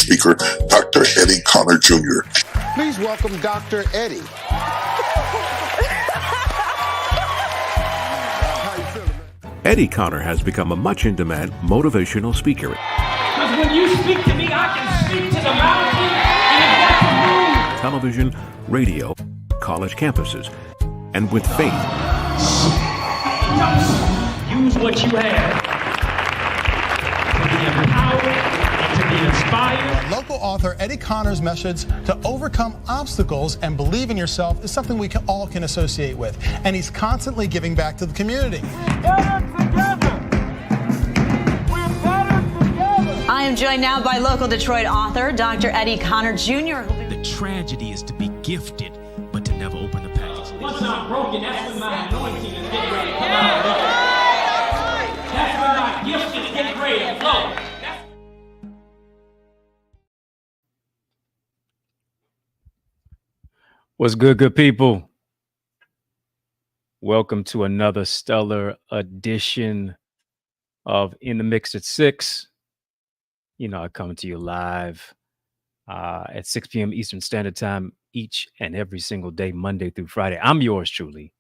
speaker, Dr. Eddie Connor Jr. Please welcome Dr. Eddie. Eddie Connor has become a much in-demand motivational speaker. Because when you speak to me, I can speak to the mountain and it Television, radio, college campuses, and with faith. Use what you have to be empowered and to be inspired. Local author Eddie Connor's message to overcome obstacles and believe in yourself is something we all can associate with. And he's constantly giving back to the community. Better together. We're better together. I am joined now by local Detroit author Dr. Eddie Connor Jr. The tragedy is to be gifted, but to never open the package. Once I'm broken, that's when my anointing is getting ready to come out. That's when my gift is getting ready to flow. What's good people? Welcome to another stellar edition of In the Mix at 6. You know, I come to you live at 6 p.m. Eastern Standard Time each and every single day, Monday through Friday. I'm yours truly,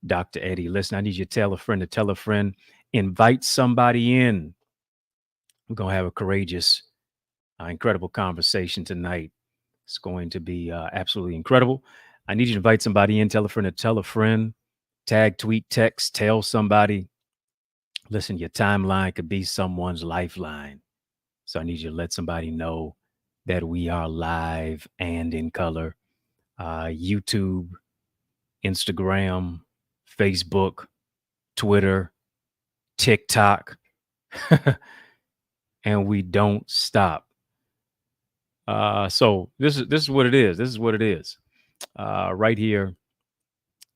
Dr. Eddie. Listen, I need you to tell a friend, invite somebody in. We're going to have a courageous, incredible conversation tonight. It's going to be absolutely incredible. I need you to invite somebody in, tell a friend, tag, tweet, text, tell somebody. Listen, your timeline could be someone's lifeline. So I need you to let somebody know that we are live and in color. YouTube, Instagram, Facebook, Twitter, TikTok, and we don't stop. So this is what it is. This is what it is. Right here,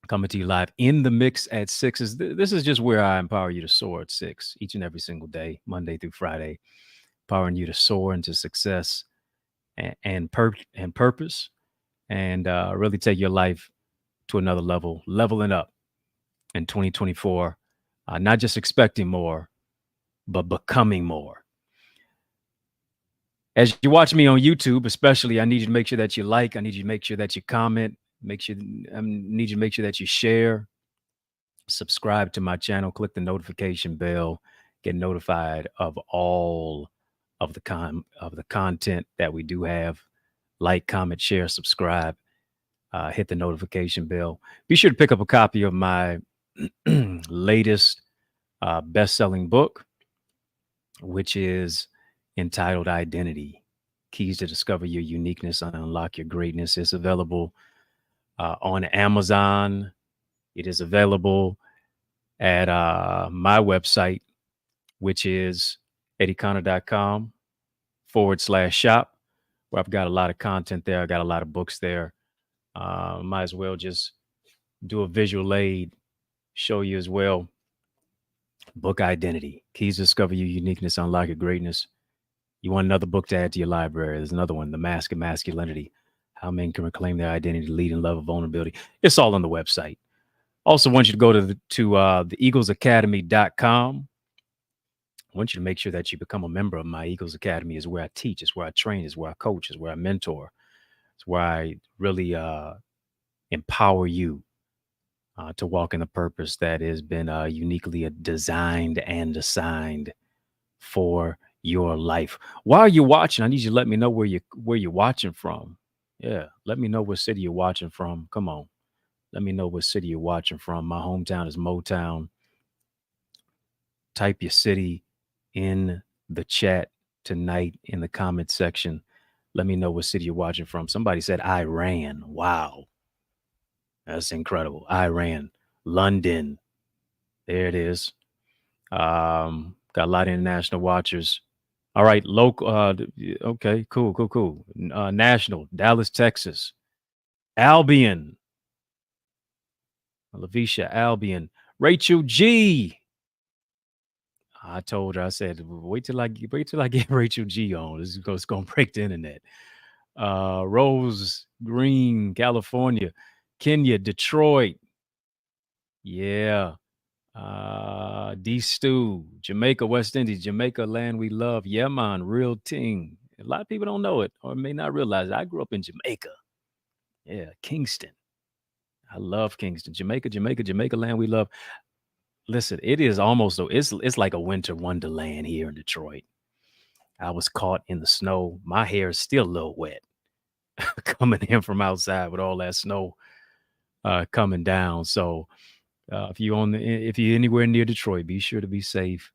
coming to you live in the mix at 6. This is just where I empower you to soar at 6 each and every single day, Monday through Friday, empowering you to soar into success and purpose, and really take your life to another level, leveling up in 2024. Not just expecting more, but becoming more. As you watch me on YouTube, especially, I need you to make sure that you like. I need you to make sure that you comment. Need you to make sure that you share. Subscribe to my channel. Click the notification bell. Get notified of all of the content that we do have. Like, comment, share, subscribe. Hit the notification bell. Be sure to pick up a copy of my latest best-selling book, which is entitled Identity: Keys to Discover Your Uniqueness and Unlock Your Greatness. It's available on Amazon. It is available at my website, which is EddieConnor.com/shop, where I've got a lot of content there. I got a lot of books there. Might as well just do a visual aid, show you as well. Book Identity: Keys to Discover Your Uniqueness, Unlock Your Greatness. You want another book to add to your library? There's another one, The Mask of Masculinity: How Men Can Reclaim Their Identity, Lead in Love of Vulnerability. It's all on the website. Also want you to go to the eaglesacademy.com. I want you to make sure that you become a member of my Eagles Academy. Is where I teach, it's where I train, it's where I coach, it's where I mentor. It's where I really empower you to walk in the purpose that has been uniquely designed and assigned for your life. While you're watching, I need you to let me know where you're watching from. Yeah, let me know what city you're watching from. Come on, let me know what city you're watching from. My hometown is Motown. Type your city in the chat tonight in the comment section. Let me know what city you're watching from. Somebody said Iran. Wow, that's incredible. Iran, London. There it is. Got a lot of international watchers. All right, local. Okay, cool. National, Dallas, Texas. Albion, Lavisha, Albion. Rachel G. I told her, I said, wait till I get Rachel G on. This is gonna break the internet. Rose Green, California. Kenya, Detroit. Yeah. D Stew, Jamaica, West Indies, Jamaica, land we love. Yeah, man, real ting. A lot of people don't know it or may not realize it. I grew up in Jamaica. Yeah, Kingston. I love Kingston. Jamaica land we love. Listen, it is almost, it's like a winter wonderland here in Detroit. I was caught in the snow. My hair is still a little wet coming in from outside with all that snow coming down. So if you're anywhere near Detroit, be sure to be safe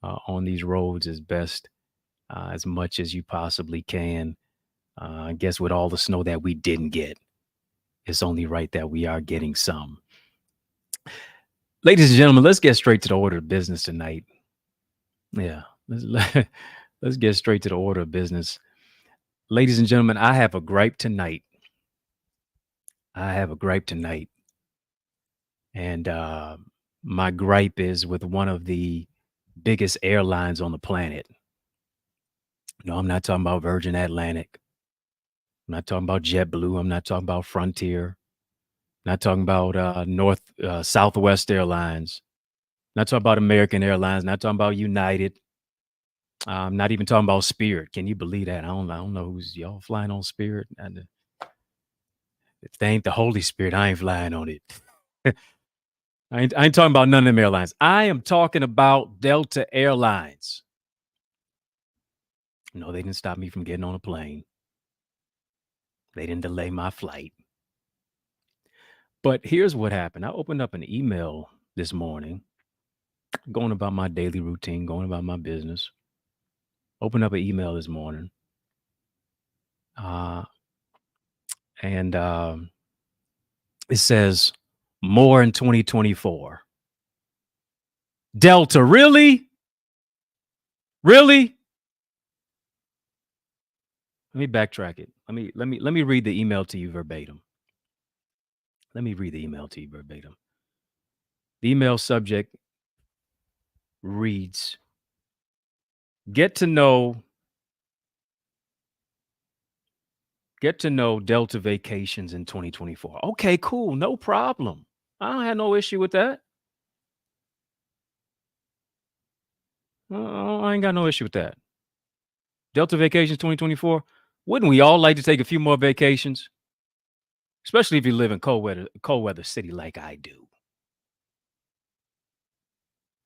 on these roads as much as you possibly can. I guess with all the snow that we didn't get, it's only right that we are getting some. Ladies and gentlemen, let's get straight to the order of business tonight. Yeah, let's get straight to the order of business. Ladies and gentlemen, I have a gripe tonight. And my gripe is with one of the biggest airlines on the planet. No, I'm not talking about Virgin Atlantic. I'm not talking about JetBlue. I'm not talking about Frontier. I'm not talking about Southwest Airlines. I'm not talking about American Airlines. I'm not talking about United. I'm not even talking about Spirit. Can you believe that? I don't know who's y'all flying on Spirit. And if they ain't the Holy Spirit, I ain't flying on it. I ain't talking about none of them airlines. I am talking about Delta Airlines. No, they didn't stop me from getting on a plane. They didn't delay my flight. But here's what happened. I opened up an email this morning, going about my daily routine, going about my business. Opened up an email this morning. And it says, more in 2024. Delta, really? Really? Let me backtrack it. Let me read the email to you verbatim. The email subject reads, get to know Delta vacations in 2024. Okay, cool. No problem. I don't have no issue with that. I ain't got no issue with that. Delta vacations 2024. Wouldn't we all like to take a few more vacations? Especially if you live in cold weather city like I do.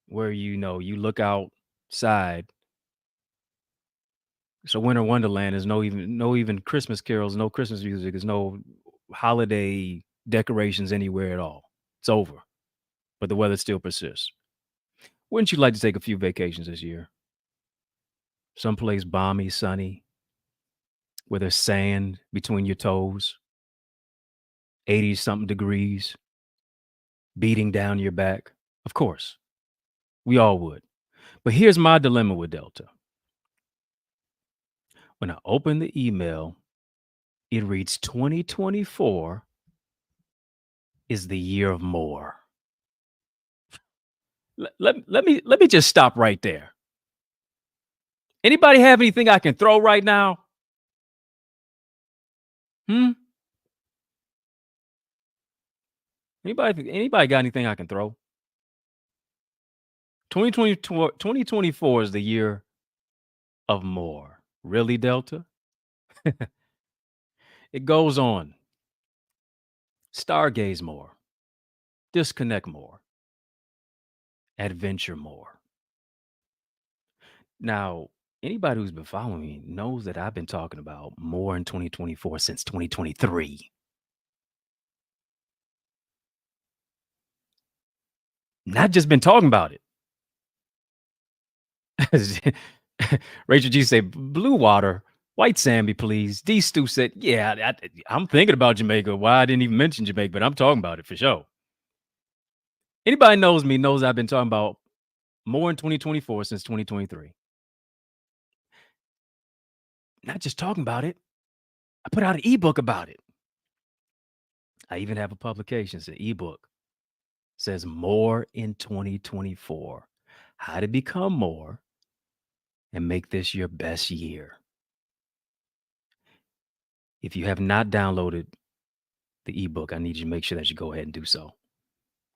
Where you look outside. It's a winter wonderland. There's no even Christmas carols, no Christmas music. There's no holiday decorations anywhere at all. It's over. But the weather still persists. Wouldn't you like to take a few vacations this year? Someplace balmy, sunny, where there's sand between your toes, 80-something degrees, beating down your back. Of course, we all would. But here's my dilemma with Delta. When I open the email, it reads 2024 is the year of more. Let me just stop right there. Anybody have anything I can throw right now? Anybody got anything I can throw? 2024 is the year of more. Really, Delta? It goes on. Stargaze more. Disconnect more. Adventure more. Now, anybody who's been following me knows that I've been talking about more in 2024 since 2023. Not just been talking about it. Rachel G said, blue water, white Sammy, please. D Stu said, yeah, I'm thinking about Jamaica. Why I didn't even mention Jamaica, but I'm talking about it for sure. Anybody knows me knows I've been talking about more in 2024 since 2023. Not just talking about it. I put out an ebook about it. I even have a publication. It's an ebook. It says more in 2024. How to become more and make this your best year. If you have not downloaded the ebook, I need you to make sure that you go ahead and do so.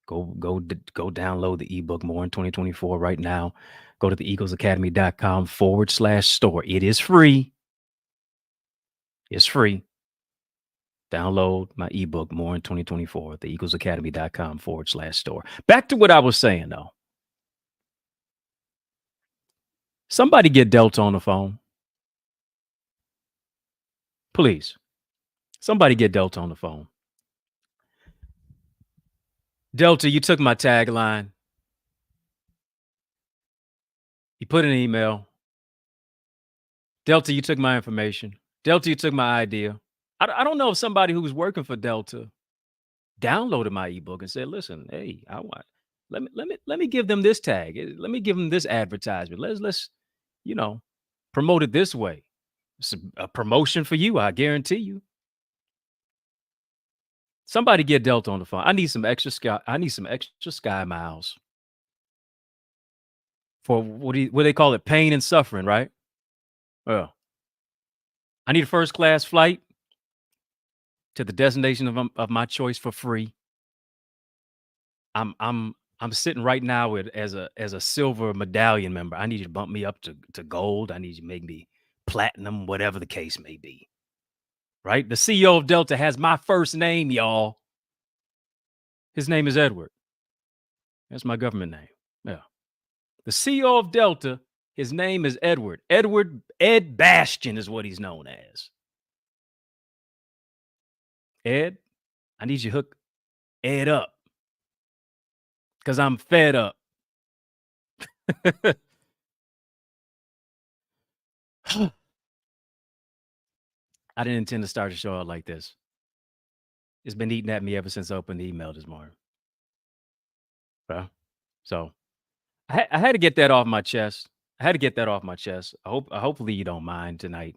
Go download the ebook more in 2024 right now. Go to theeaglesacademy.com/store. It is free. It's free. Download my ebook, More in 2024, theeaglesacademy.com/store. Back to what I was saying, though. Somebody get Delta on the phone. Please. Somebody get Delta on the phone. Delta, you took my tagline. You put in an email. Delta, you took my information. Delta, you took my idea. I don't know if somebody who was working for Delta downloaded my ebook and said, "Listen, hey, let me give them this tag. Let me give them this advertisement. Let's promote it this way. It's a promotion for you, I guarantee you." Somebody get Delta on the phone. I need some extra sky miles for what they call it, pain and suffering, right? Well, I need a first class flight to the destination of my choice for free. I'm sitting right now with as a silver medallion member. I need you to bump me up to gold. I need you to make me platinum, whatever the case may be. Right? The CEO of Delta has my first name, y'all. His name is Edward. That's my government name. Yeah. The CEO of Delta, his name is Edward. Ed Bastion is what he's known as. Ed, I need you to hook Ed up because I'm fed up. I didn't intend to start the show out like this. It's been eating at me ever since I opened the email this morning. So I had to get that off my chest. Hopefully you don't mind tonight.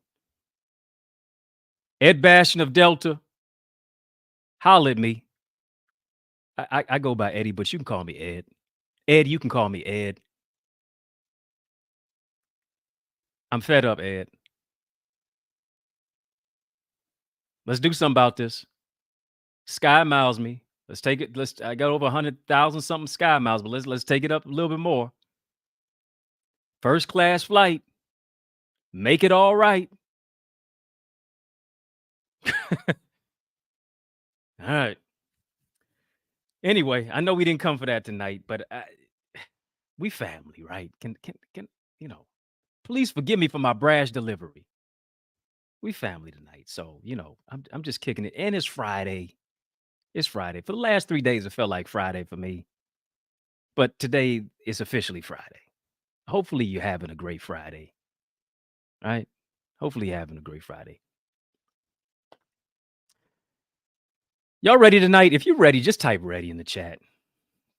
Ed Bastion of Delta, holla at me. I go by Eddie, but you can call me Ed. Ed, you can call me Ed. I'm fed up, Ed. Let's do something about this. Sky miles me. Let's take it. I got over 100,000 something sky miles, but let's take it up a little bit more. First class flight. Make it all right. All right. Anyway, I know we didn't come for that tonight, but we family, right? Can please forgive me for my brash delivery. We family tonight, so I'm just kicking it, and it's Friday. It's Friday. For the last 3 days, it felt like Friday for me, but today is officially Friday. Hopefully, you're having a great Friday, right? Hopefully, you're having a great Friday. Y'all ready tonight? If you're ready, just type ready in the chat.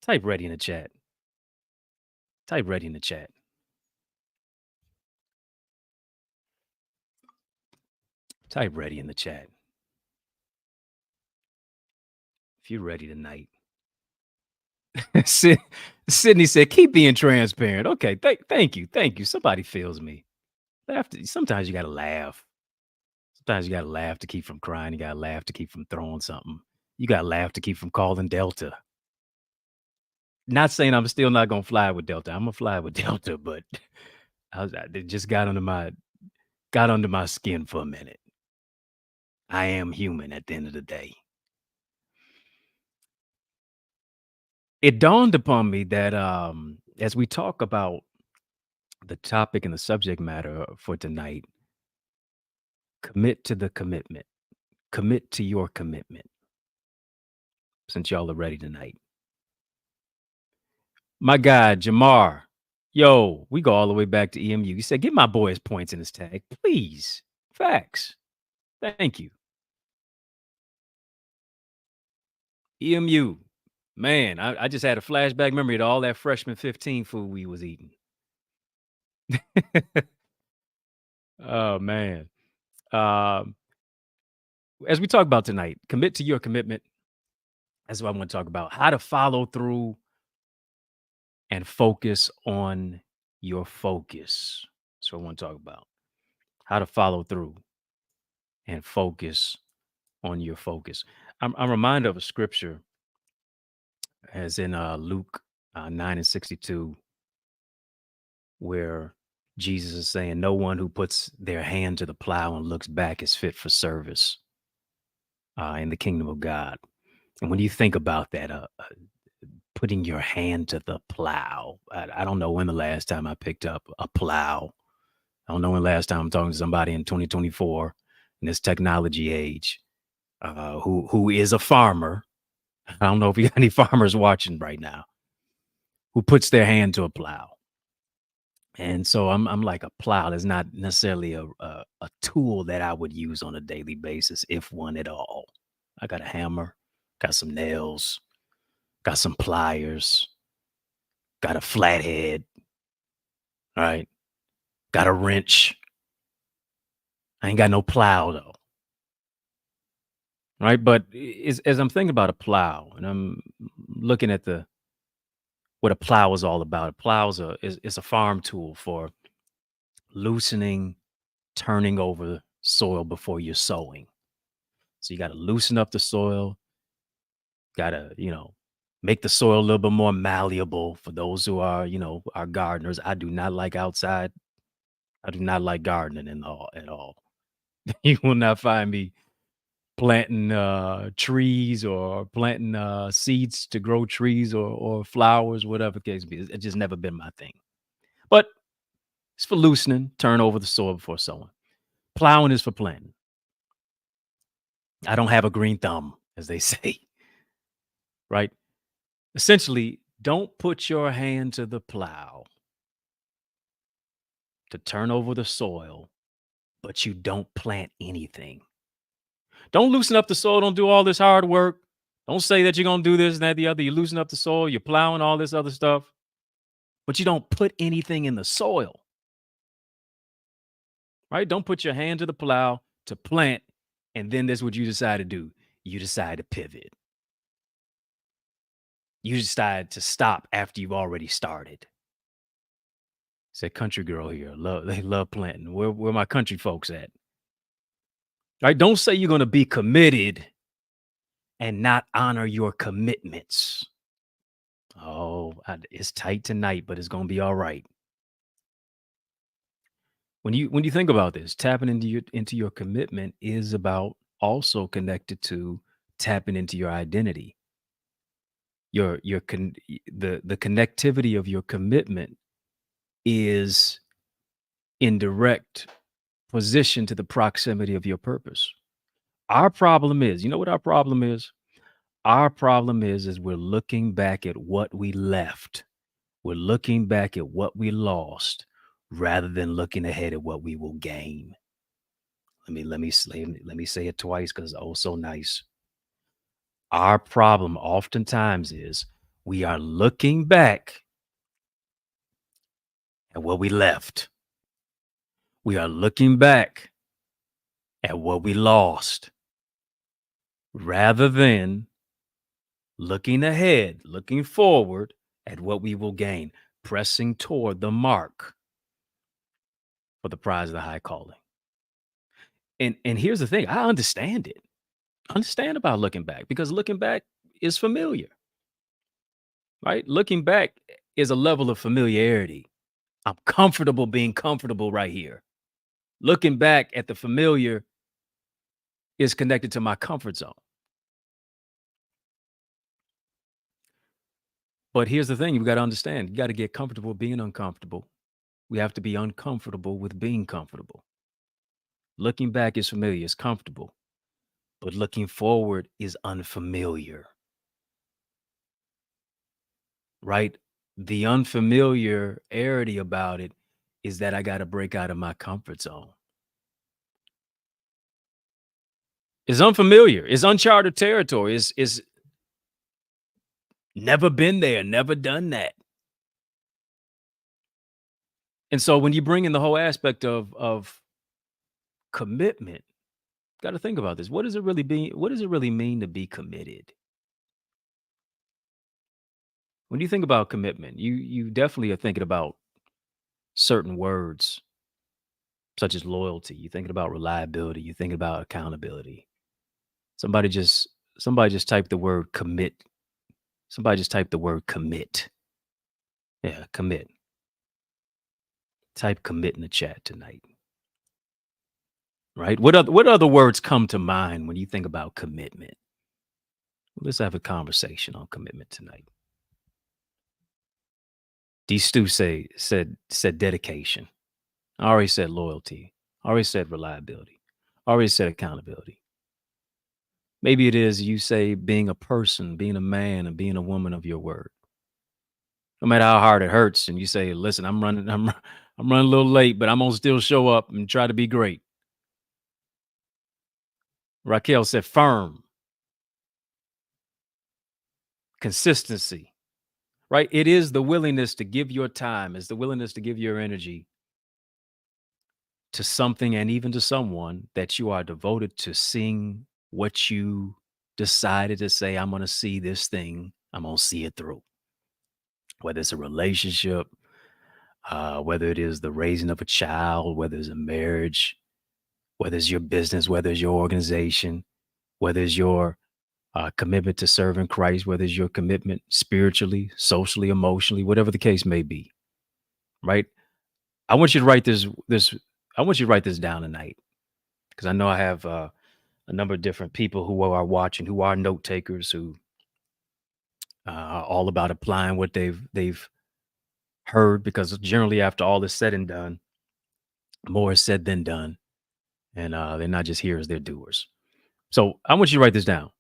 Type ready in the chat. Type ready in the chat. Type ready in the chat. If you're ready tonight. Sydney said, keep being transparent. Okay, thank you. Thank you. Somebody feels me. Sometimes you got to laugh. Sometimes you got to laugh to keep from crying. You got to laugh to keep from throwing something. You got to laugh to keep from calling Delta. Not saying I'm still not going to fly with Delta. I'm going to fly with Delta, but it just got under my skin for a minute. I am human at the end of the day. It dawned upon me that as we talk about the topic and the subject matter for tonight, commit to the commitment. Commit to your commitment. Since y'all are ready tonight. My guy, Jamar, yo, we go all the way back to EMU. He said, give my boy his points in his tag, please. Facts. Thank you. EMU. Man, I just had a flashback memory to all that freshman 15 food we was eating. Oh, man. As we talk about tonight, commit to your commitment. That's what I want to talk about. How to follow through and focus on your focus. That's what I want to talk about. How to follow through and focus on your focus. I'm reminded of a scripture as in Luke 9:62, where Jesus is saying, no one who puts their hand to the plow and looks back is fit for service in the kingdom of God. And when you think about that, putting your hand to the plow, I don't know when the last time I picked up a plow. I don't know when the last time I'm talking to somebody in 2024 in this technology age who is a farmer. I don't know if you got any farmers watching right now who puts their hand to a plow. And so I'm like, a plow is not necessarily a tool that I would use on a daily basis, if one at all. I got a hammer, got some nails, got some pliers, got a flathead, right? Got a wrench. I ain't got no plow though. Right. But as I'm thinking about a plow and I'm looking at what a plow is all about, a plow is a farm tool for loosening, turning over soil before you're sowing. So you got to loosen up the soil, got to, make the soil a little bit more malleable for those who are, are gardeners. I do not like outside. I do not like gardening at all. You will not find me planting trees or planting seeds to grow trees or flowers, whatever the case be. It's just never been my thing. But it's for loosening, turn over the soil before sowing. Plowing is for planting. I don't have a green thumb, as they say, right? Essentially, don't put your hand to the plow to turn over the soil, but you don't plant anything. Don't loosen up the soil. Don't do all this hard work. Don't say that you're going to do this and that, the other. You loosen up the soil. You're plowing all this other stuff, but you don't put anything in the soil, right? Don't put your hand to the plow to plant. And then that's what you decide to do. You decide to pivot. You decide to stop after you've already started. It's a country girl here. They love planting. Where my country folks at? Right? Don't say you're going to be committed and not honor your commitments. Oh, it's tight tonight, but it's going to be all right. When you think about this, tapping into your commitment is about also connected to tapping into your identity. The connectivity of your commitment is in direct position to the proximity of your purpose. Our problem is, you know what our problem is? Our problem is we're looking back at what we left. We're looking back at what we lost rather than looking ahead at what we will gain. Let me say it twice because oh, so nice. Our problem oftentimes is we are looking back at what we left. We are looking back at what we lost rather than looking ahead, looking forward at what we will gain, pressing toward the mark for the prize of the high calling. And here's the thing, I understand it. I understand about looking back because looking back is familiar, right? Looking back is a level of familiarity. I'm comfortable being comfortable right here. Looking back at the familiar is connected to my comfort zone. But here's the thing, you've got to understand, you got to get comfortable being uncomfortable. We have to be uncomfortable with being comfortable. Looking back is familiar, it's comfortable, but looking forward is unfamiliar. Right? The unfamiliarity about it is that I got to break out of my comfort zone. It's unfamiliar. It's uncharted territory. It's never been there, never done that. And so when you bring in the whole aspect of commitment, got to think about this. What does it really mean to be committed? When you think about commitment, you definitely are thinking about certain words such as loyalty. You're thinking about reliability. You're thinking about accountability. Somebody just typed the word commit. Somebody just typed the word commit. Yeah, commit. Type commit in the chat tonight. Right? What other words come to mind when you think about commitment? Let's have a conversation on commitment tonight. D. Stu said dedication. I already said loyalty. I already said reliability. I already said accountability. Maybe it is you say being a person, being a man, and being a woman of your word. No matter how hard it hurts, and you say, "Listen, I'm running a little late, but I'm gonna still show up and try to be great." Raquel said firm, consistency. Right? It is the willingness to give your time, it's the willingness to give your energy to something and even to someone that you are devoted to seeing what you decided to say, I'm going to see this thing, I'm going to see it through. Whether it's a relationship, whether it is the raising of a child, whether it's a marriage, whether it's your business, whether it's your organization, whether it's your commitment to serving Christ, whether it's your commitment spiritually, socially, emotionally, whatever the case may be, right? I want you to write I want you to write this down tonight, because I know I have a number of different people who are watching, who are note takers, who are all about applying what they've heard, because generally after all is said and done, more is said than done, and they're not just hearers, they're doers. So I want you to write this down.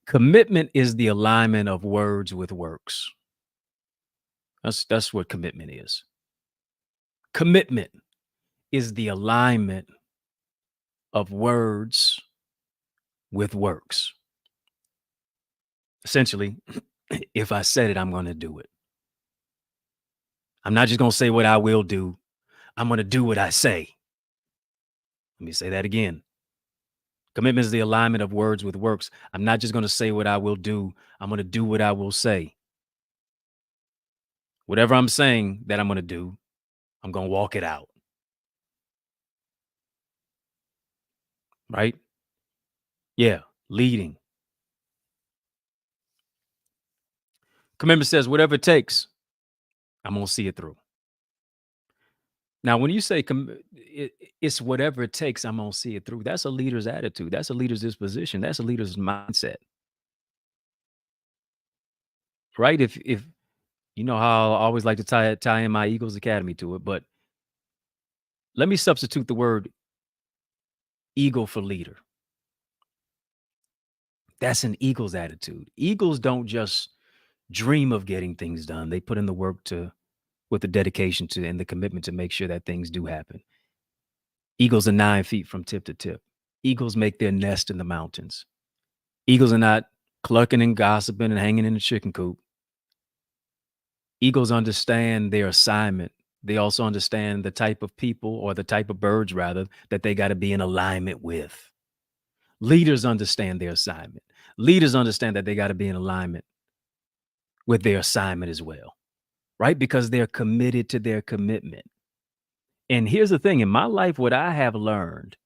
Commitment is the alignment of words with works. That's what commitment is. Commitment is the alignment of words with works. Essentially, if I said it, I'm going to do it. I'm not just going to say what I will do. I'm going to do what I say. Let me say that again. Commitment is the alignment of words with works. I'm not just going to say what I will do. I'm going to do what I will say. Whatever I'm saying that I'm going to do, I'm going to walk it out. Right? Yeah, leading. Commitment says, whatever it takes, I'm going to see it through. Now, when you say it's whatever it takes, I'm going to see it through, that's a leader's attitude. That's a leader's disposition. That's a leader's mindset. Right? If you know how I always like to tie in my Eagles Academy to it, but let me substitute the word eagle for leader. That's an eagle's attitude. Eagles don't just dream of getting things done. They put in the work with the dedication to and the commitment to make sure that things do happen. Eagles are 9 feet from tip to tip. Eagles make their nest in the mountains. Eagles are not clucking and gossiping and hanging in the chicken coop. Eagles understand their assignment. They also understand the type of people, or the type of birds rather, that they got to be in alignment with. Leaders understand their assignment. Leaders understand that they got to be in alignment with their assignment as well, right? Because they're committed to their commitment. And here's the thing, in my life, what I have learned,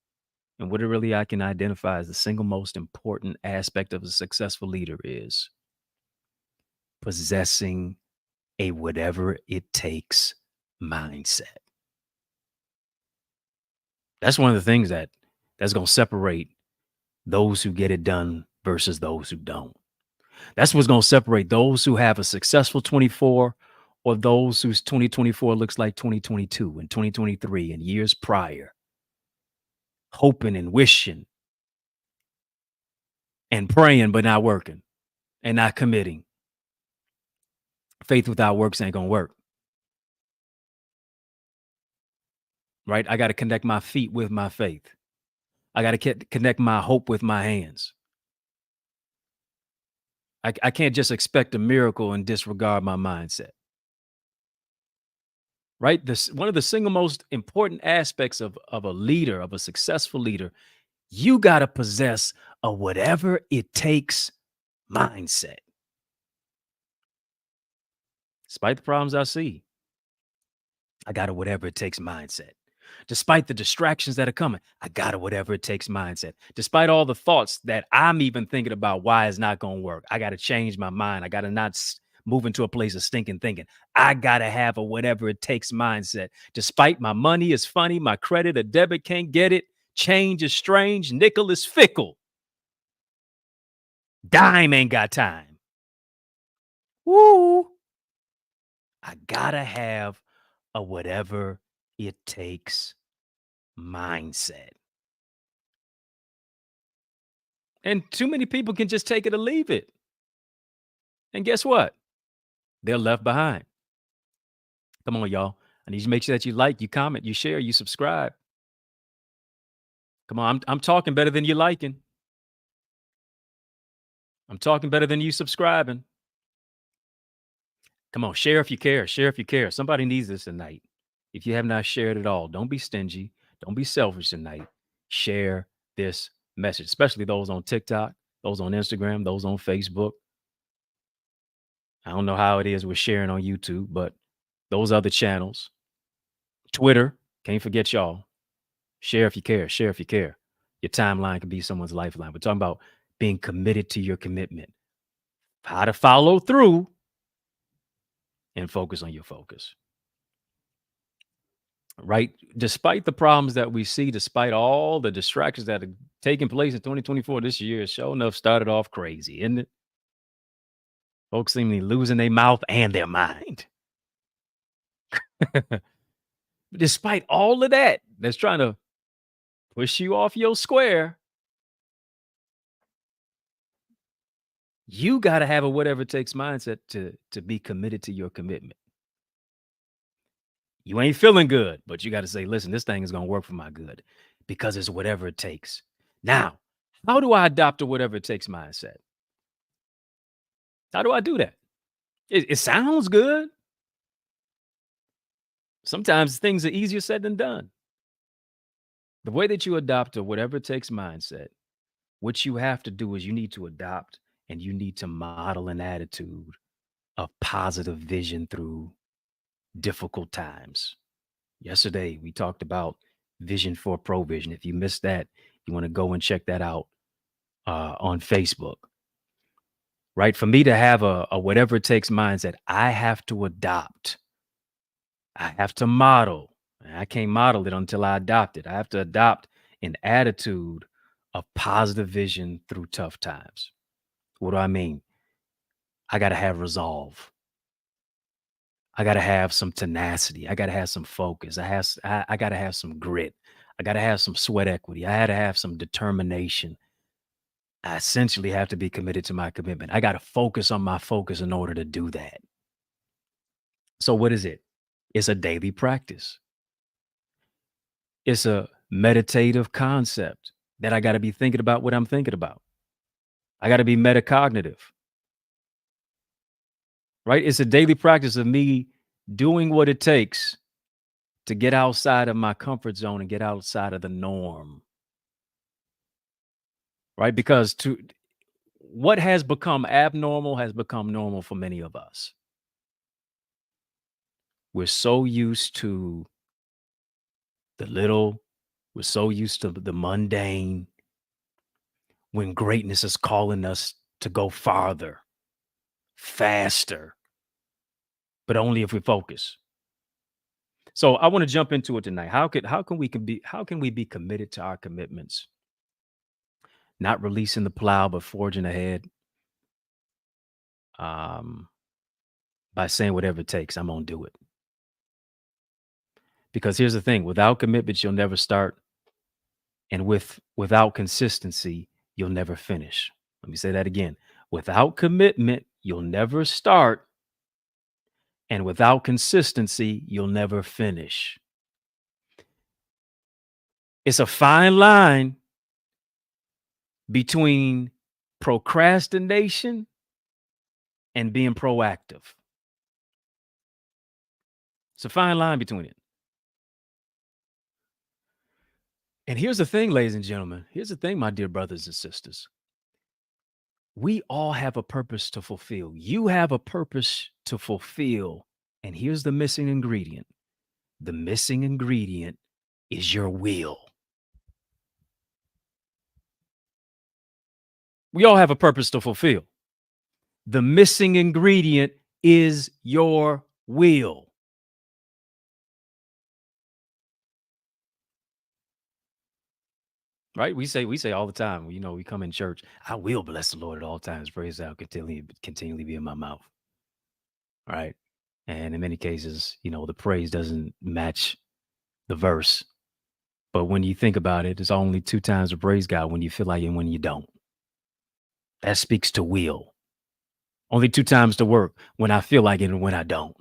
and what really I can identify as the single most important aspect of a successful leader, is possessing a whatever it takes mindset. That's one of the things that's going to separate those who get it done versus those who don't. That's what's going to separate those who have a successful 24 or those whose 2024 looks like 2022 and 2023 and years prior, hoping and wishing and praying but not working and not committing. Faith without works ain't going to work. Right? I got to connect my feet with my faith. I got to connect my hope with my hands. I can't just expect a miracle and disregard my mindset. Right? One of the single most important aspects of a leader, of a successful leader, you got to possess a whatever it takes mindset. Despite the problems I see, I got a whatever it takes mindset. Despite the distractions that are coming, I got a whatever it takes mindset. Despite all the thoughts that I'm even thinking about why it's not going to work, I got to change my mind. I got to not moving to a place of stinking thinking. I got to have a whatever it takes mindset. Despite my money is funny, my credit or debit can't get it. Change is strange. Nickel is fickle. Dime ain't got time. Woo. I got to have a whatever it takes mindset. And too many people can just take it or leave it. And guess what? They're left behind. Come on, y'all. I need you to make sure that you like, you comment, you share, you subscribe. Come on, I'm talking better than you liking. I'm talking better than you subscribing. Come on, share if you care. Share if you care. Somebody needs this tonight. If you have not shared at all, don't be stingy. Don't be selfish tonight. Share this message, especially those on TikTok, those on Instagram, those on Facebook. I don't know how it is with sharing on YouTube, but those other channels, Twitter, can't forget y'all. Share if you care. Share if you care. Your timeline can be someone's lifeline. We're talking about being committed to your commitment, how to follow through and focus on your focus. Right? Despite the problems that we see, despite all the distractions that are taking place in 2024, this year, sure enough, started off crazy, isn't it? Folks seem to be losing their mouth and their mind. Despite all of that, that's trying to push you off your square, you got to have a whatever it takes mindset to be committed to your commitment. You ain't feeling good, but you got to say, listen, this thing is going to work for my good because it's whatever it takes. Now, how do I adopt a whatever it takes mindset? How do I do that? It sounds good. Sometimes things are easier said than done. The way that you adopt a whatever it takes mindset, what you have to do is you need to adopt and you need to model an attitude of positive vision through difficult times. Yesterday, we talked about vision for provision. If you missed that, you want to go and check that out on Facebook. Right? For me to have a whatever it takes mindset, I have to adopt. I have to model. I can't model it until I adopt it. I have to adopt an attitude of positive vision through tough times. What do I mean? I got to have resolve. I got to have some tenacity. I got to have some focus. I got to have some grit. I got to have some sweat equity. I had to have some determination. I essentially have to be committed to my commitment. I got to focus on my focus in order to do that. So what is it? It's a daily practice. It's a meditative concept that I got to be thinking about what I'm thinking about. I got to be metacognitive. Right? It's a daily practice of me doing what it takes to get outside of my comfort zone and get outside of the norm. Right? Because what has become abnormal has become normal for many of us. We're so used to the little, we're so used to the mundane, when greatness is calling us to go farther, faster, but only if we focus. So I want to jump into it tonight. How can we be committed to our commitments? Not releasing the plow, but forging ahead. By saying whatever it takes, I'm gonna do it. Because here's the thing: without commitments, you'll never start, and without consistency, you'll never finish. Let me say that again: without commitment, you'll never start, and without consistency, you'll never finish. It's a fine line between procrastination and being proactive. It's a fine line between it. And here's the thing, ladies and gentlemen. Here's the thing, my dear brothers and sisters. We all have a purpose to fulfill. You have a purpose to fulfill. And here's the missing ingredient. The missing ingredient is your will. We all have a purpose to fulfill. The missing ingredient is your will. Right? We say all the time, we come in church, I will bless the Lord at all times. Praise thou continually be in my mouth. Right? And in many cases, the praise doesn't match the verse. But when you think about it, it's only 2 times to praise God, when you feel like it and when you don't. That speaks to will. Only 2 times to work, when I feel like it and when I don't.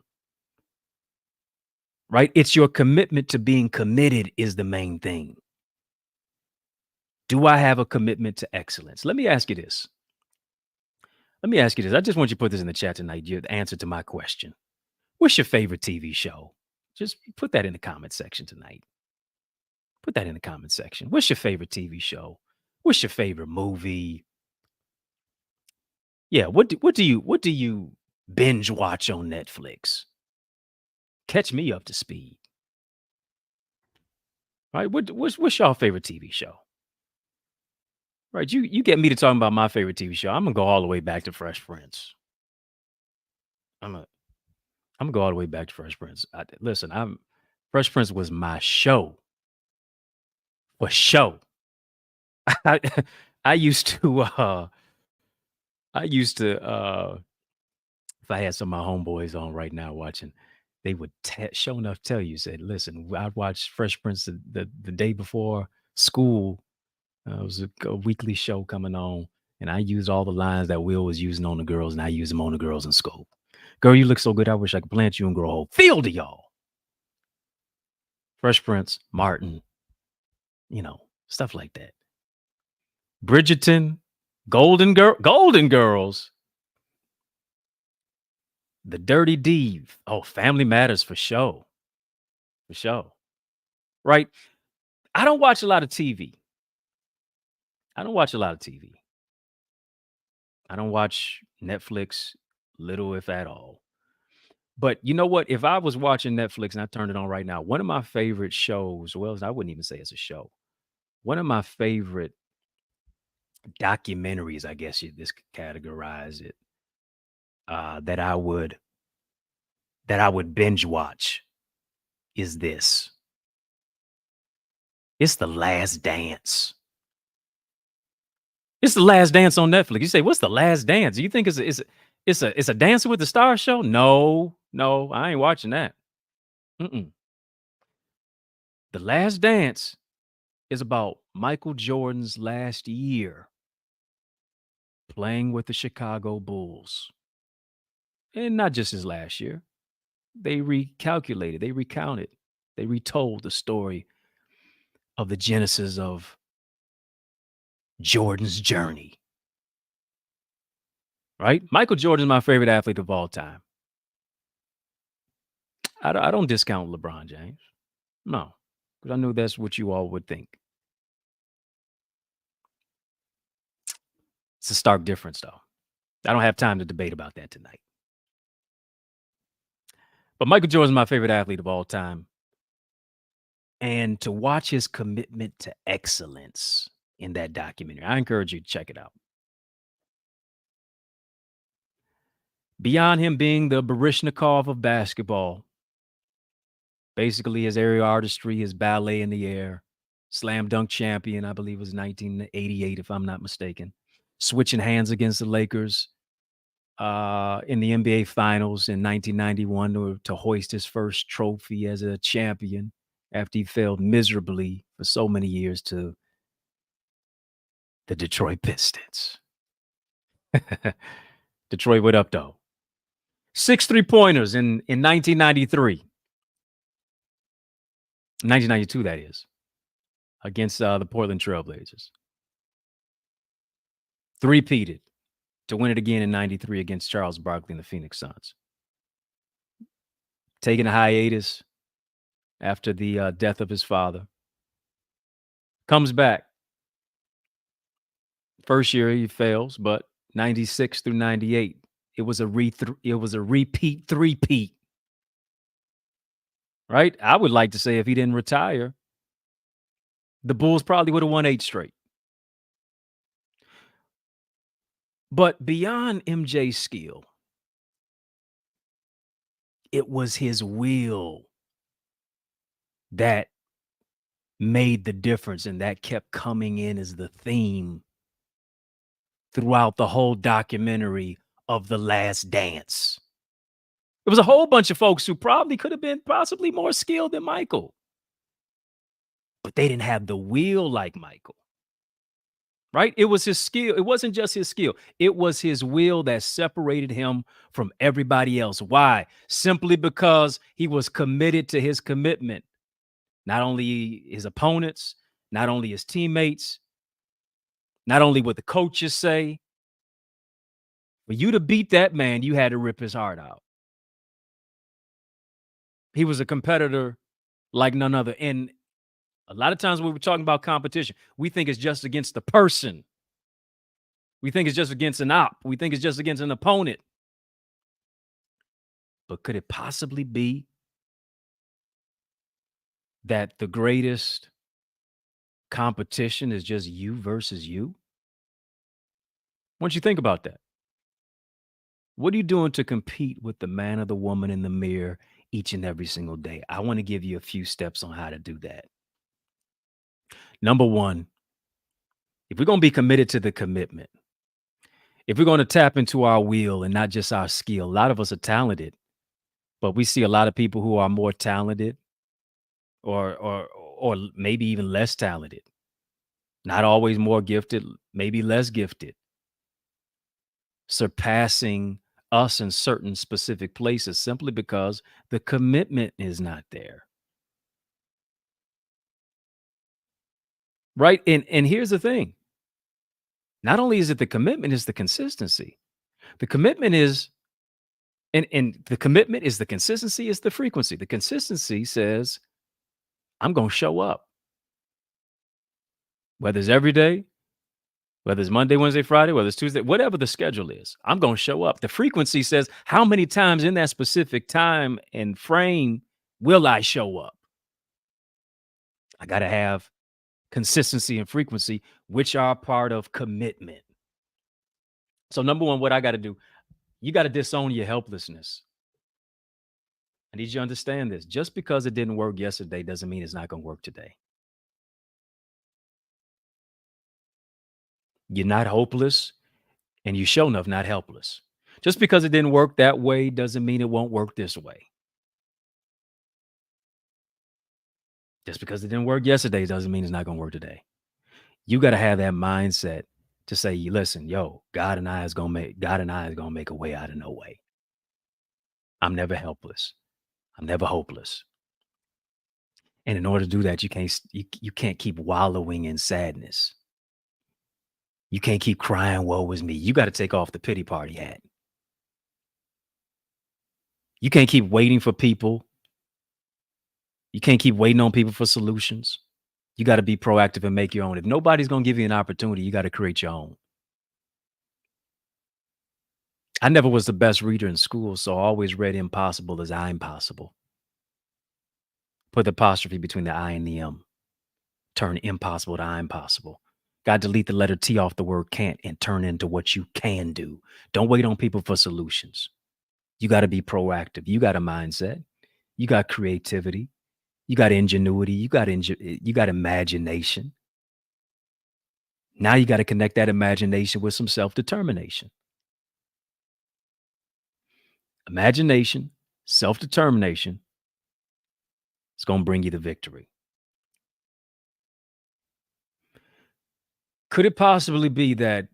Right? It's your commitment to being committed is the main thing. Do I have a commitment to excellence? Let me ask you this. I just want you to put this in the chat tonight. Your answer to my question. What's your favorite TV show? Just put that in the comment section tonight. Put that in the comment section. What's your favorite TV show? What's your favorite movie? Yeah, what do you binge watch on Netflix? Catch me up to speed. Right? What's your favorite TV show? Right, you get me to talking about my favorite TV show. I'm gonna go all the way back to Fresh Prince. I'm gonna go all the way back to Fresh Prince. Listen, Fresh Prince was my show. For show. I, I used to if I had some of my homeboys on right now watching, they would show enough tell you, said, listen, I'd watch Fresh Prince the day before school. It was a weekly show coming on, and I used all the lines that Will was using on the girls, and I used them on the girls in school. Girl, you look so good. I wish I could plant you and grow a whole field of y'all. Fresh Prince, Martin, stuff like that. Bridgerton, Golden Girls, The Dirty Deed. Oh, Family Matters for sure. For sure. Right? I don't watch a lot of TV. I don't watch Netflix, little if at all. But you know what? If I was watching Netflix and I turned it on right now, one of my favorite shows, well, I wouldn't even say it's a show. One of my favorite documentaries, I guess this could categorize it, that I would binge watch is this. It's The Last Dance. It's The Last Dance on Netflix. You say, what's The Last Dance? Do you think it's a Dancing with the Stars show? No, I ain't watching that. The Last Dance is about Michael Jordan's last year playing with the Chicago Bulls. And not just his last year. They recalculated, they recounted, they retold the story of the genesis of Jordan's journey. Right? Michael Jordan is my favorite athlete of all time. I don't discount LeBron James. No, because I knew that's what you all would think. It's a stark difference, though. I don't have time to debate about that tonight. But Michael Jordan is my favorite athlete of all time. And to watch his commitment to excellence in that documentary, I encourage you to check it out. Beyond him being the Baryshnikov of basketball, basically his aerial artistry, his ballet in the air, slam dunk champion, I believe it was 1988, if I'm not mistaken, switching hands against the Lakers in the NBA Finals in 1991 to hoist his first trophy as a champion after he failed miserably for so many years to the Detroit Pistons. Detroit, what up, though? 6 3-pointers in 1993. 1992, that is, against the Portland Trailblazers. Three-peated to win it again in 93 against Charles Barkley and the Phoenix Suns. Taking a hiatus after the death of his father. Comes back. First year he fails, but 96 through 98, it was a repeat three-peat. Right? I would like to say if he didn't retire, the Bulls probably would have won 8 straight. But beyond MJ's skill, It was his will that made the difference, and that kept coming in as the theme throughout the whole documentary of The Last Dance. There was a whole bunch of folks who probably could have been possibly more skilled than Michael, but they didn't have the will like Michael, right? It was his skill. It wasn't just his skill. It was his will that separated him from everybody else. Why? Simply because he was committed to his commitment. Not only his opponents, not only his teammates, not only what the coaches say. For you to beat that man, you had to rip his heart out. He was a competitor like none other. And a lot of times when we're talking about competition, we think it's just against the person. We think it's just against an op. We think it's just against an opponent. But could it possibly be that the greatest competition is just you versus you? Why don't you think about that? What are you doing to compete with the man or the woman in the mirror each and every single day? I want to give you a few steps on how to do that. Number one, if we're going to be committed to the commitment, if we're going to tap into our will and not just our skill, a lot of us are talented, but we see a lot of people who are more talented or maybe even less talented, not always more gifted, maybe less gifted, surpassing us in certain specific places simply because the commitment is not there. Right? And here's the thing. Not only is it the commitment, it's the consistency. The commitment is, and the commitment is the consistency, is the frequency. The consistency says, I'm going to show up. Whether it's every day, whether it's Monday, Wednesday, Friday, whether it's Tuesday, whatever the schedule is, I'm going to show up. The frequency says, how many times in that specific time and frame will I show up? I got to have consistency and frequency, which are part of commitment. So number one, what I got to do, you got to disown your helplessness. I need you to understand this. Just because it didn't work yesterday doesn't mean it's not going to work today. You're not hopeless, and you sure enough not helpless. Just because it didn't work that way doesn't mean it won't work this way. Just because it didn't work yesterday doesn't mean it's not going to work today. You got to have that mindset to say, listen, yo, God and I is going to make a way out of no way. I'm never helpless. I'm never hopeless. And in order to do that, you can't keep wallowing in sadness. You can't keep crying, woe is me. You got to take off the pity party hat. You can't keep waiting for people. You can't keep waiting on people for solutions. You got to be proactive and make your own. If nobody's going to give you an opportunity, you got to create your own. I never was the best reader in school, so I always read impossible as I'm possible. Put the apostrophe between the I and the M. Turn impossible to I'm possible. Got to delete the letter T off the word can't and turn into what you can do. Don't wait on people for solutions. You got to be proactive. You got a mindset. You got creativity. You got ingenuity. You got imagination. Now you got to connect that imagination with some self-determination. Imagination, self-determination is going to bring you the victory. Could it possibly be that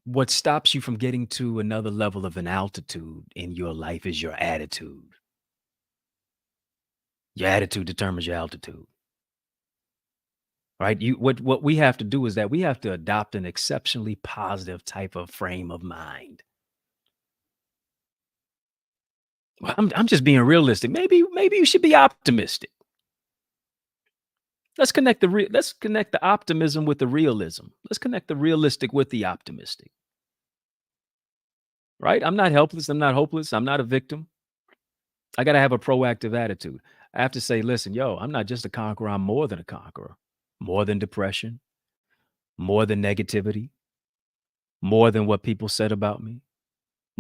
what stops you from getting to another level of an altitude in your life is your attitude? Your attitude determines your altitude. Right? What we have to do is that we have to adopt an exceptionally positive type of frame of mind. Well, I'm just being realistic. Maybe you should be optimistic. Let's connect the optimism with the realism. Let's connect the realistic with the optimistic. Right? I'm not helpless. I'm not hopeless. I'm not a victim. I got to have a proactive attitude. I have to say, listen, yo, I'm not just a conqueror. I'm more than a conqueror. More than depression. More than negativity. More than what people said about me.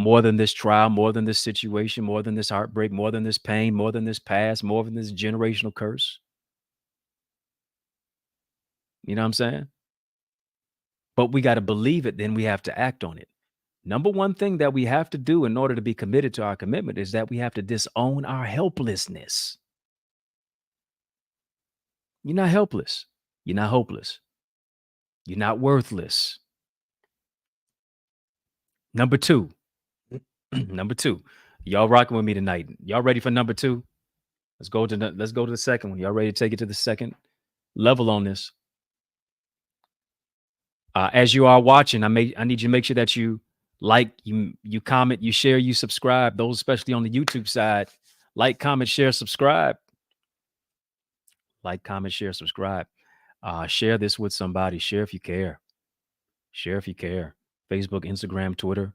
More than this trial, more than this situation, more than this heartbreak, more than this pain, more than this past, more than this generational curse. You know what I'm saying? But we got to believe it, then we have to act on it. Number one thing that we have to do in order to be committed to our commitment is that we have to disown our helplessness. You're not helpless. You're not hopeless. You're not worthless. Number two. Number two. Y'all rocking with me tonight. Y'all ready for number two? Let's go to the second one. Y'all ready to take it to the second level on this? As you are watching, I need you to make sure that you like, you comment, you share, you subscribe. Those especially on the YouTube side, like, comment, share, subscribe. Like, comment, share, subscribe. Share this with somebody. Share if you care. Share if you care. Facebook, Instagram, Twitter,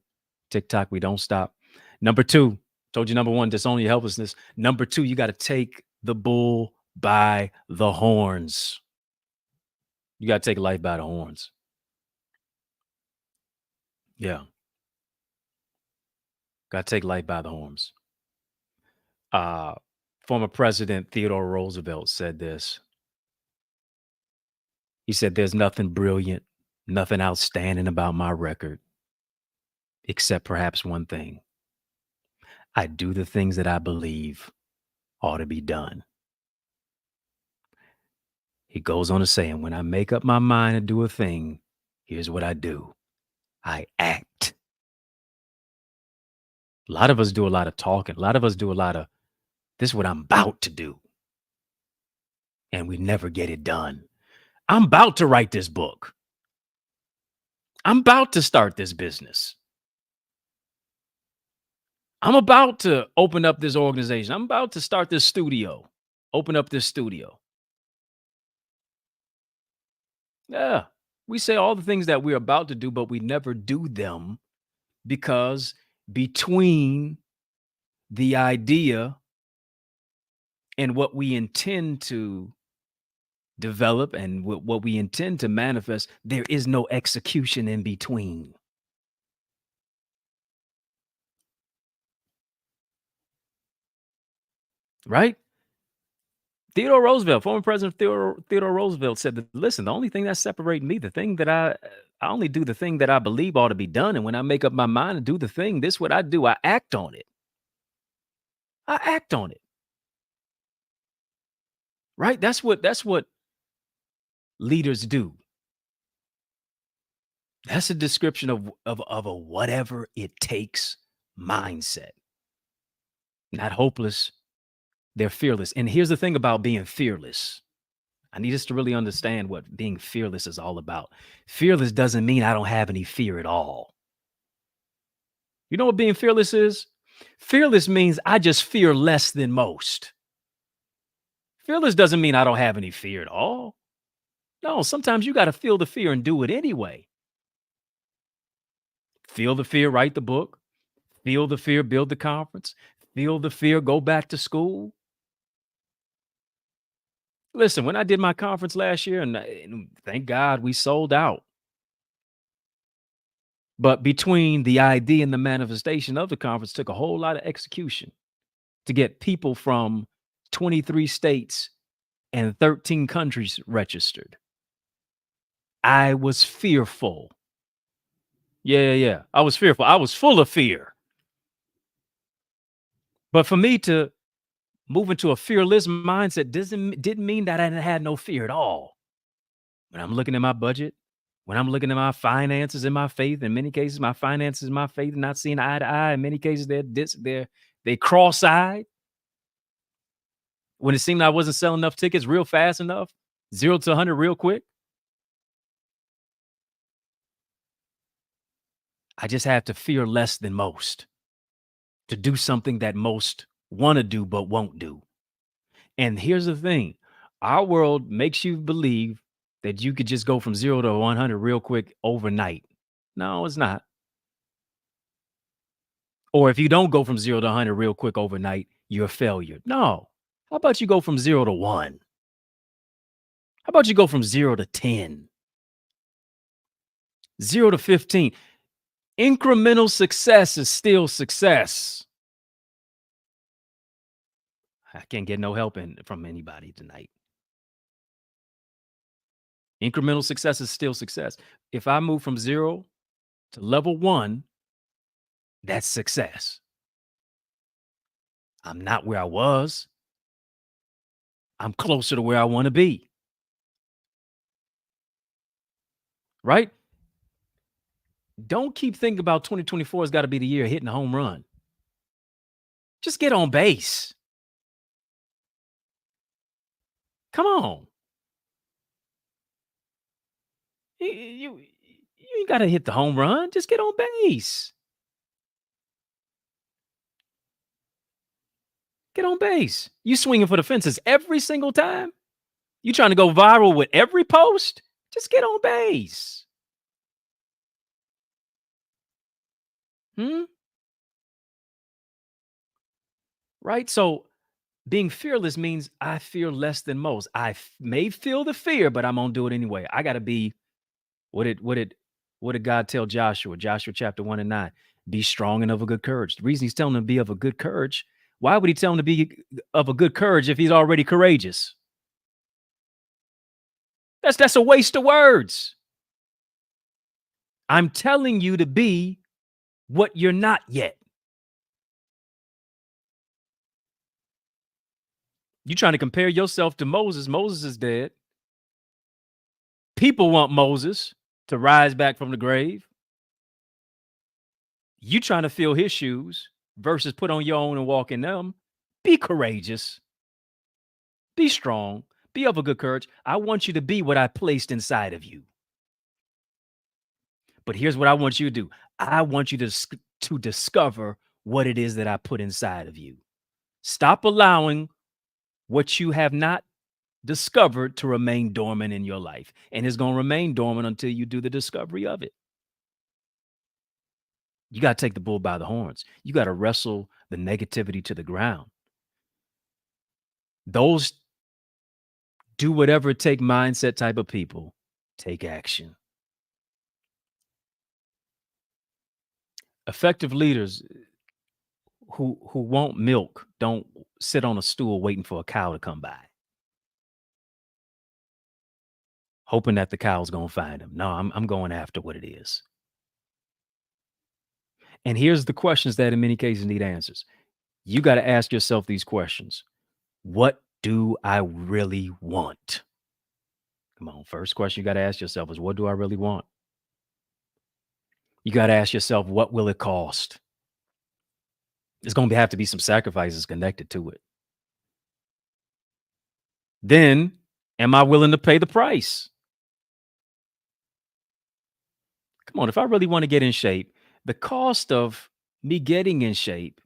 TikTok. We don't stop. Number two, told you number one, disown your helplessness. Number two, you got to take the bull by the horns. You got to take life by the horns. Yeah. Got to take life by the horns. Former President Theodore Roosevelt said this. He said, there's nothing brilliant, nothing outstanding about my record, except perhaps one thing. I do the things that I believe ought to be done. He goes on to say, and when I make up my mind to do a thing, here's what I do. I act. A lot of us do a lot of talking. A lot of us do a lot of, this is what I'm about to do. And we never get it done. I'm about to write this book. I'm about to start this business. I'm about to open up this organization. I'm about to start this studio. Open up this studio. Yeah. We say all the things that we're about to do, but we never do them because between the idea and what we intend to develop and what we intend to manifest, there is no execution in between. Right? Theodore Roosevelt, former President Theodore Roosevelt said that, listen, the only thing that separates me, the thing that I only do the thing that I believe ought to be done. And when I make up my mind to do the thing, this is what I do. I act on it. I act on it. Right? That's what leaders do. That's a description of a whatever it takes mindset. Not hopeless. They're fearless. And here's the thing about being fearless. I need us to really understand what being fearless is all about. Fearless doesn't mean I don't have any fear at all. You know what being fearless is? Fearless means I just fear less than most. Fearless doesn't mean I don't have any fear at all. No, sometimes you got to feel the fear and do it anyway. Feel the fear, write the book. Feel the fear, build the conference. Feel the fear, go back to school. Listen, when I did my conference last year, and thank God we sold out. But between the idea and the manifestation of the conference took a whole lot of execution to get people from 23 states and 13 countries registered. I was fearful. Yeah. I was fearful. I was full of fear. But for me to move into a fearless mindset didn't mean that I had no fear at all. When I'm looking at my budget, when I'm looking at my finances and my faith, in many cases, my finances and my faith are not seeing eye to eye. In many cases, they cross-eyed. When it seemed I wasn't selling enough tickets real fast enough, 0 to 100 real quick. I just have to fear less than most to do something that most want to do but won't do. And here's the thing. Our world makes you believe that you could just go from 0 to 100 real quick overnight. No, it's not. Or if you don't go from 0 to 100 real quick overnight, you're a failure. No. How about you go from 0 to 1? How about you go from 0 to 10? 0 to 15? Incremental success is still success. I can't get no help from anybody tonight. Incremental success is still success. If I move from 0 to level 1, that's success. I'm not where I was. I'm closer to where I want to be. Right? Don't keep thinking about 2024 has got to be the year hitting a home run. Just get on base. Come on. You ain't got to hit the home run. Just get on base. Get on base. You swinging for the fences every single time? You trying to go viral with every post? Just get on base. Right? So being fearless means I fear less than most. I may feel the fear, but I'm gonna do it anyway. I gotta be what did God tell Joshua? Joshua chapter 1 and 9. Be strong and of a good courage. The reason he's telling him to be of a good courage, why would he tell him to be of a good courage if he's already courageous? That's a waste of words. I'm telling you to be what you're not yet. You trying to compare yourself to Moses. Moses is dead. People want Moses to rise back from the grave. You trying to fill his shoes versus put on your own and walk in them. Be courageous. Be strong. Be of a good courage. I want you to be what I placed inside of you. But here's what I want you to do. I want you to discover what it is that I put inside of you. Stop allowing what you have not discovered to remain dormant in your life. And it's going to remain dormant until you do the discovery of it. You got to take the bull by the horns. You got to wrestle the negativity to the ground. Those do whatever it take mindset type of people take action. Effective leaders who want milk don't sit on a stool waiting for a cow to come by, hoping that the cow's gonna find them. No, I'm going after what it is. And here's the questions that in many cases need answers. You got to ask yourself these questions. What do I really want? Come on, first question you got to ask yourself is, what do I really want? You got to ask yourself, what will it cost? There's going to have to be some sacrifices connected to it. Then, am I willing to pay the price? Come on, if I really want to get in shape, the cost of me getting in shape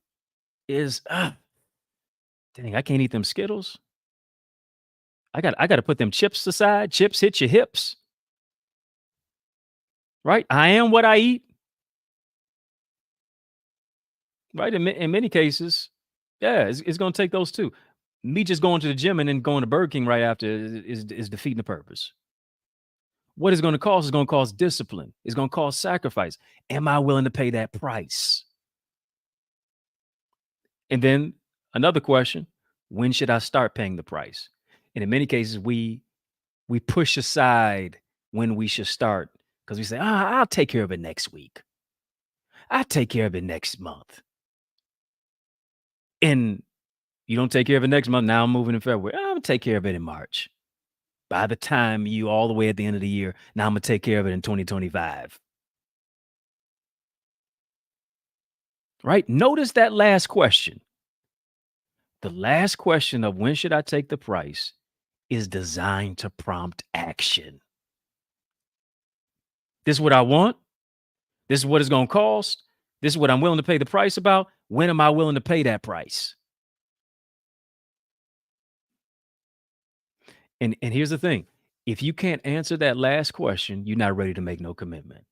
is, dang, I can't eat them Skittles. I got to put them chips aside. Chips hit your hips. Right? I am what I eat. Right? In many cases, yeah, it's going to take those two. Me just going to the gym and then going to Burger King right after is defeating the purpose. What it's going to cost is going to cost discipline. It's going to cost sacrifice. Am I willing to pay that price? And then another question, when should I start paying the price? And in many cases, we push aside when we should start because we say, I'll take care of it next week. I'll take care of it next month. And you don't take care of it next month. Now I'm moving in February. I'm going to take care of it in March. By the time you all the way at the end of the year, now I'm going to take care of it in 2025. Right? Notice that last question. The last question of when should I take the price is designed to prompt action. This is what I want. This is what it's going to cost. This is what I'm willing to pay the price about. When am I willing to pay that price? And here's the thing. If you can't answer that last question, you're not ready to make no commitment.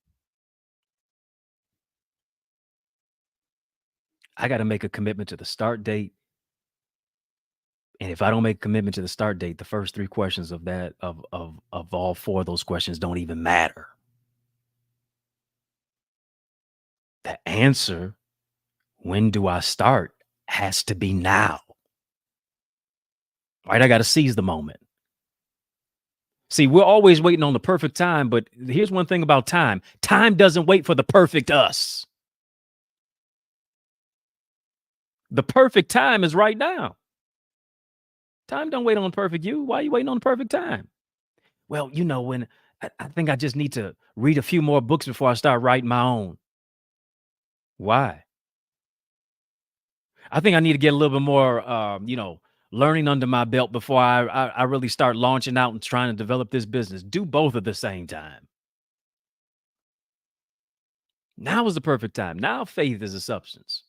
I got to make a commitment to the start date. And if I don't make a commitment to the start date, the first three questions of that, of all four of those questions don't even matter. The answer, when do I start, has to be now. Right? I got to seize the moment. See, we're always waiting on the perfect time, but here's one thing about time. Time doesn't wait for the perfect us. The perfect time is right now. Time don't wait on the perfect you. Why are you waiting on the perfect time? Well, when I think I just need to read a few more books before I start writing my own. Why? I think I need to get a little bit more, learning under my belt before I really start launching out and trying to develop this business. Do both at the same time. Now is the perfect time. Now faith is a substance.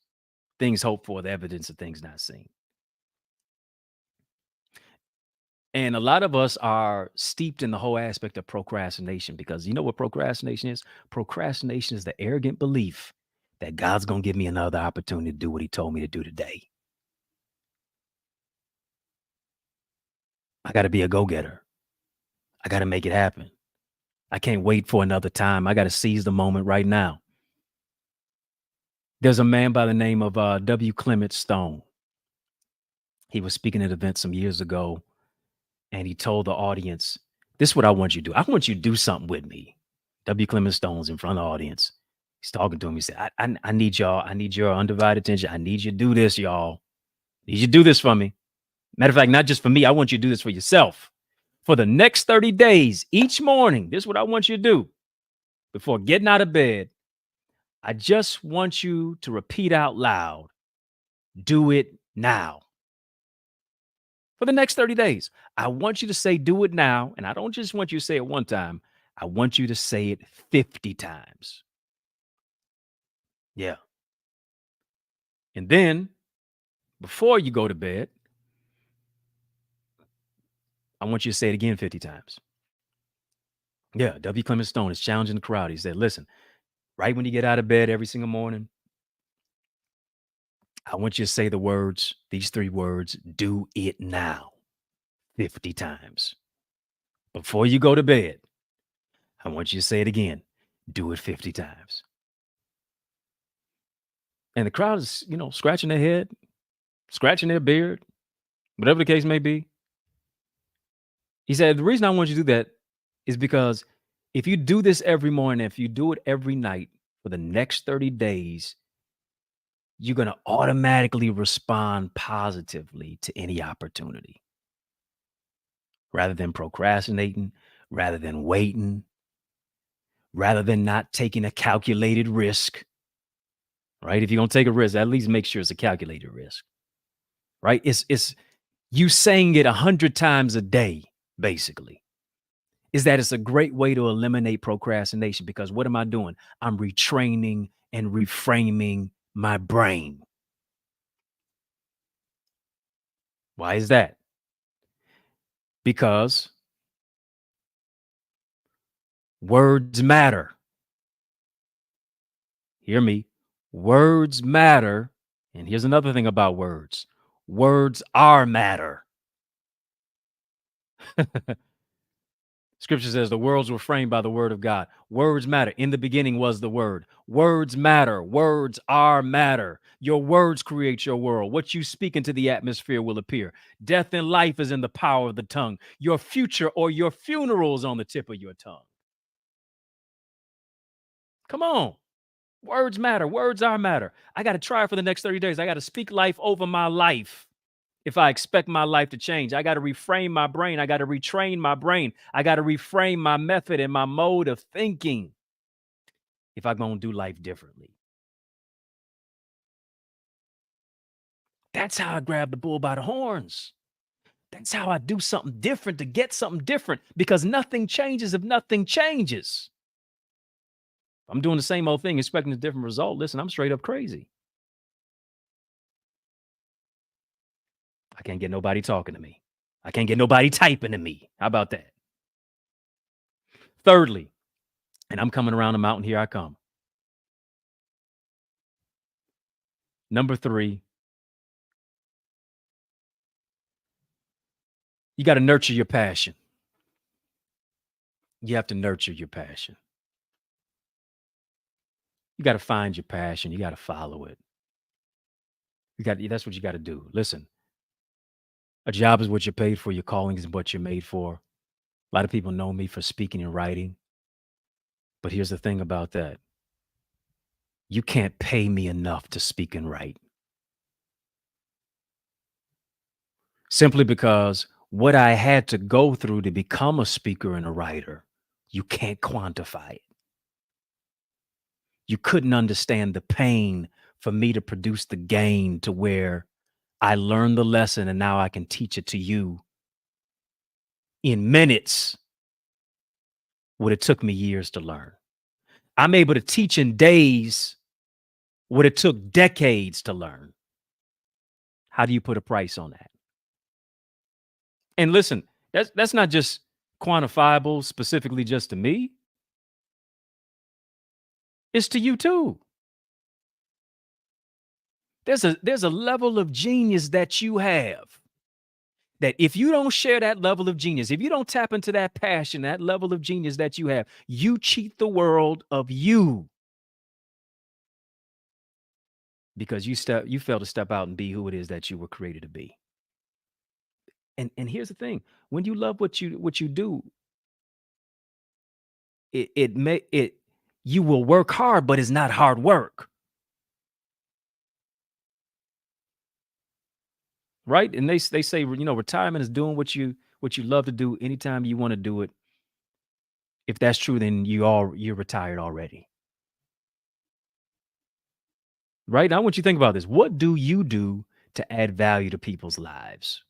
Things hoped for, the evidence of things not seen. And a lot of us are steeped in the whole aspect of procrastination because you know what procrastination is? Procrastination is the arrogant belief that God's going to give me another opportunity to do what he told me to do today. I got to be a go-getter. I got to make it happen. I can't wait for another time. I got to seize the moment right now. There's a man by the name of W. Clement Stone. He was speaking at an event some years ago, and he told the audience, this is what I want you to do. I want you to do something with me. W. Clement Stone's in front of the audience. He's talking to him. He said, I need y'all. I need your undivided attention. I need you to do this, y'all. I need you to do this for me. Matter of fact, not just for me. I want you to do this for yourself. For the next 30 days, each morning, this is what I want you to do. Before getting out of bed, I just want you to repeat out loud, do it now. For the next 30 days, I want you to say, do it now. And I don't just want you to say it one time. I want you to say it 50 times. Yeah. And then before you go to bed, I want you to say it again 50 times. Yeah. W. Clement Stone is challenging the crowd. He said, listen, right when you get out of bed every single morning, I want you to say the words, these 3 words, do it now 50 times. Before you go to bed, I want you to say it again, do it 50 times. And the crowd is, scratching their head, scratching their beard, whatever the case may be. He said, the reason I want you to do that is because if you do this every morning, if you do it every night for the next 30 days, you're going to automatically respond positively to any opportunity. Rather than procrastinating, rather than waiting, rather than not taking a calculated risk. Right? If you're going to take a risk, at least make sure it's a calculated risk. Right? It's you saying it 100 times a day, basically. Is that it's a great way to eliminate procrastination because what am I doing? I'm retraining and reframing my brain. Why is that? Because words matter. Hear me. Words matter. And here's another thing about words. Words are matter. Scripture says the worlds were framed by the word of God. Words matter. In the beginning was the word. Words matter. Words are matter. Your words create your world. What you speak into the atmosphere will appear. Death and life is in the power of the tongue. Your future or your funeral is on the tip of your tongue. Come on. Words matter. Words are matter. I got to try for the next 30 days. I got to speak life over my life. If I expect my life to change, I got to reframe my brain. I got to retrain my brain. I got to reframe my method and my mode of thinking if I'm going to do life differently. That's how I grab the bull by the horns. That's how I do something different to get something different because nothing changes if nothing changes. I'm doing the same old thing, expecting a different result. Listen, I'm straight up crazy. I can't get nobody talking to me. I can't get nobody typing to me. How about that? Thirdly, and I'm coming around the mountain, here I come. Number 3, you got to nurture your passion. You have to nurture your passion. You got to find your passion. You got to follow it. That's what you got to do. Listen, a job is what you're paid for. Your calling is what you're made for. A lot of people know me for speaking and writing. But here's the thing about that. You can't pay me enough to speak and write. Simply because what I had to go through to become a speaker and a writer, you can't quantify it. You couldn't understand the pain for me to produce the gain to where I learned the lesson and now I can teach it to you in minutes what it took me years to learn. I'm able to teach in days what it took decades to learn. How do you put a price on that? And listen, that's not just quantifiable specifically just to me. It's to you too. There's a level of genius that you have that if you don't share that level of genius, if you don't tap into that passion, that level of genius that you have, you cheat the world of you because you fail to step out and be who it is that you were created to be. And here's the thing: when you love what you do, you will work hard, but it's not hard work. Right? And they say, retirement is doing what you love to do anytime you want to do it. If that's true, then you're retired already. Right? Now I want you to think about this. What do you do to add value to people's lives?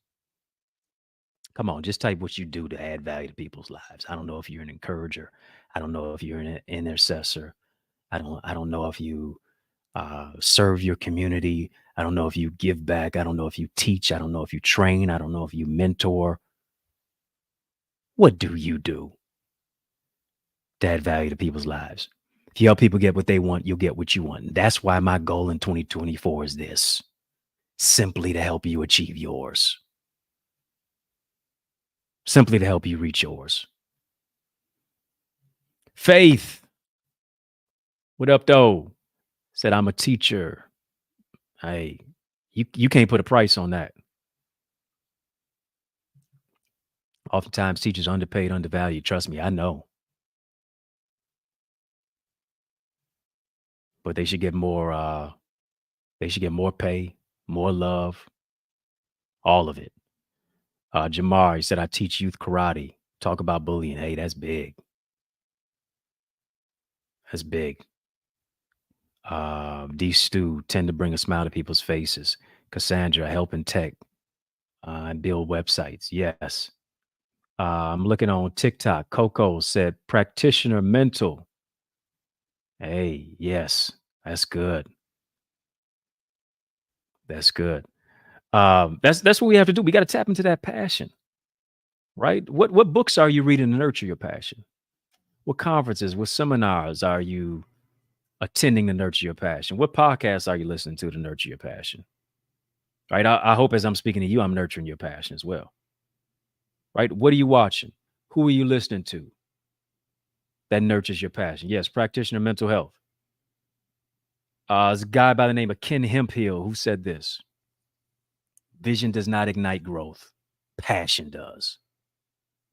Come on, just type what you do to add value to people's lives. I don't know if you're an encourager. I don't know if you're an intercessor. I don't know if you serve your community. I don't know if you give back. I don't know if you teach. I don't know if you train. I don't know if you mentor. What do you do to add value to people's lives? If you help people get what they want, you'll get what you want. And that's why my goal in 2024 is this: simply to help you achieve yours. Simply to help you reach yours. Faith. What up, though? Said, I'm a teacher. Hey, you can't put a price on that. Oftentimes teachers are underpaid, undervalued. Trust me, I know. But they should get more pay, more love, all of it. Jamar, he said, I teach youth karate. Talk about bullying. Hey, that's big. That's big. D Stu, tend to bring a smile to people's faces. Cassandra, helping tech and build websites. Yes. I'm looking on TikTok. Coco said practitioner mental. Hey, yes, that's good. That's good. That's what we have to do. We got to tap into that passion, right? What books are you reading to nurture your passion? What conferences, what seminars are you attending to nurture your passion? What podcasts are you listening to nurture your passion? Right? I hope as I'm speaking to you, I'm nurturing your passion as well. Right? What are you watching? Who are you listening to that nurtures your passion? Yes, practitioner mental health. There's a guy by the name of Ken Hemphill who said this: vision does not ignite growth. Passion does.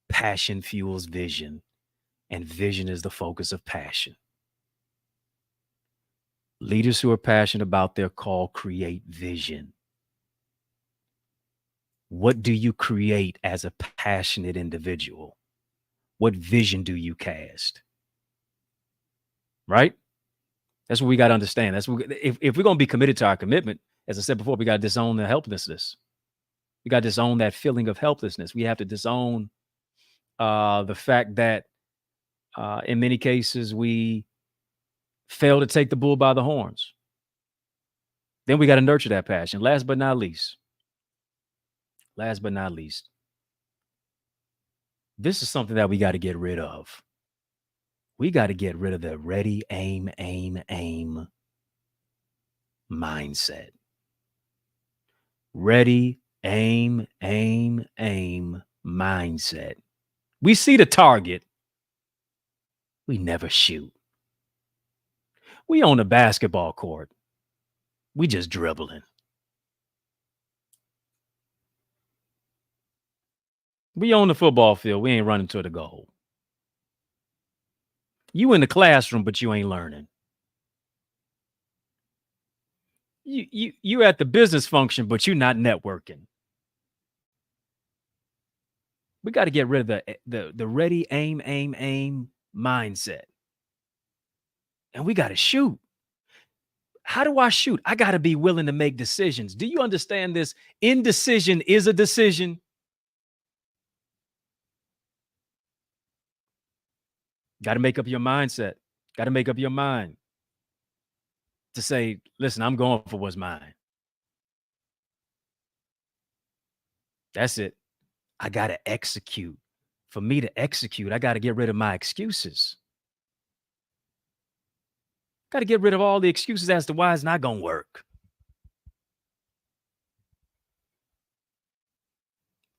Passion fuels vision, and vision is the focus of passion. Leaders who are passionate about their call create vision. What do you create as a passionate individual? What vision do you cast? Right? That's what we got to understand. That's what if we're going to be committed to our commitment, as I said before, we got to disown the helplessness. We got to disown that feeling of helplessness. We have to disown the fact that in many cases we fail to take the bull by the horns. Then we got to nurture that passion. Last but not least, this is something that we got to get rid of. We got to get rid of the ready, aim mindset. Ready, aim mindset. We see the target. We never shoot. We on the basketball court. We just dribbling. We on the football field. We ain't running to the goal. You in the classroom, but you ain't learning. You at the business function, but you're not networking. We got to get rid of the ready, aim mindset. And we got to shoot. How do I shoot? I got to be willing to make decisions. Do you understand this? Indecision is a decision. Got to make up your mindset. Got to make up your mind to say, listen, I'm going for what's mine. That's it. I got to execute. For me to execute, I got to get rid of my excuses. Got to get rid of all the excuses as to why it's not going to work.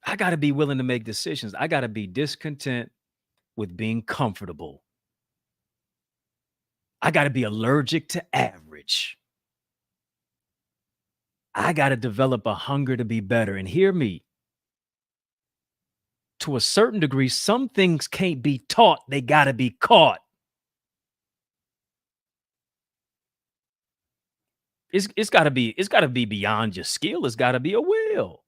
I got to be willing to make decisions. I got to be discontent with being comfortable. I got to be allergic to average. I got to develop a hunger to be better. And hear me. To a certain degree, some things can't be taught. They got to be caught. It's got to be beyond your skill. It's got to be a will.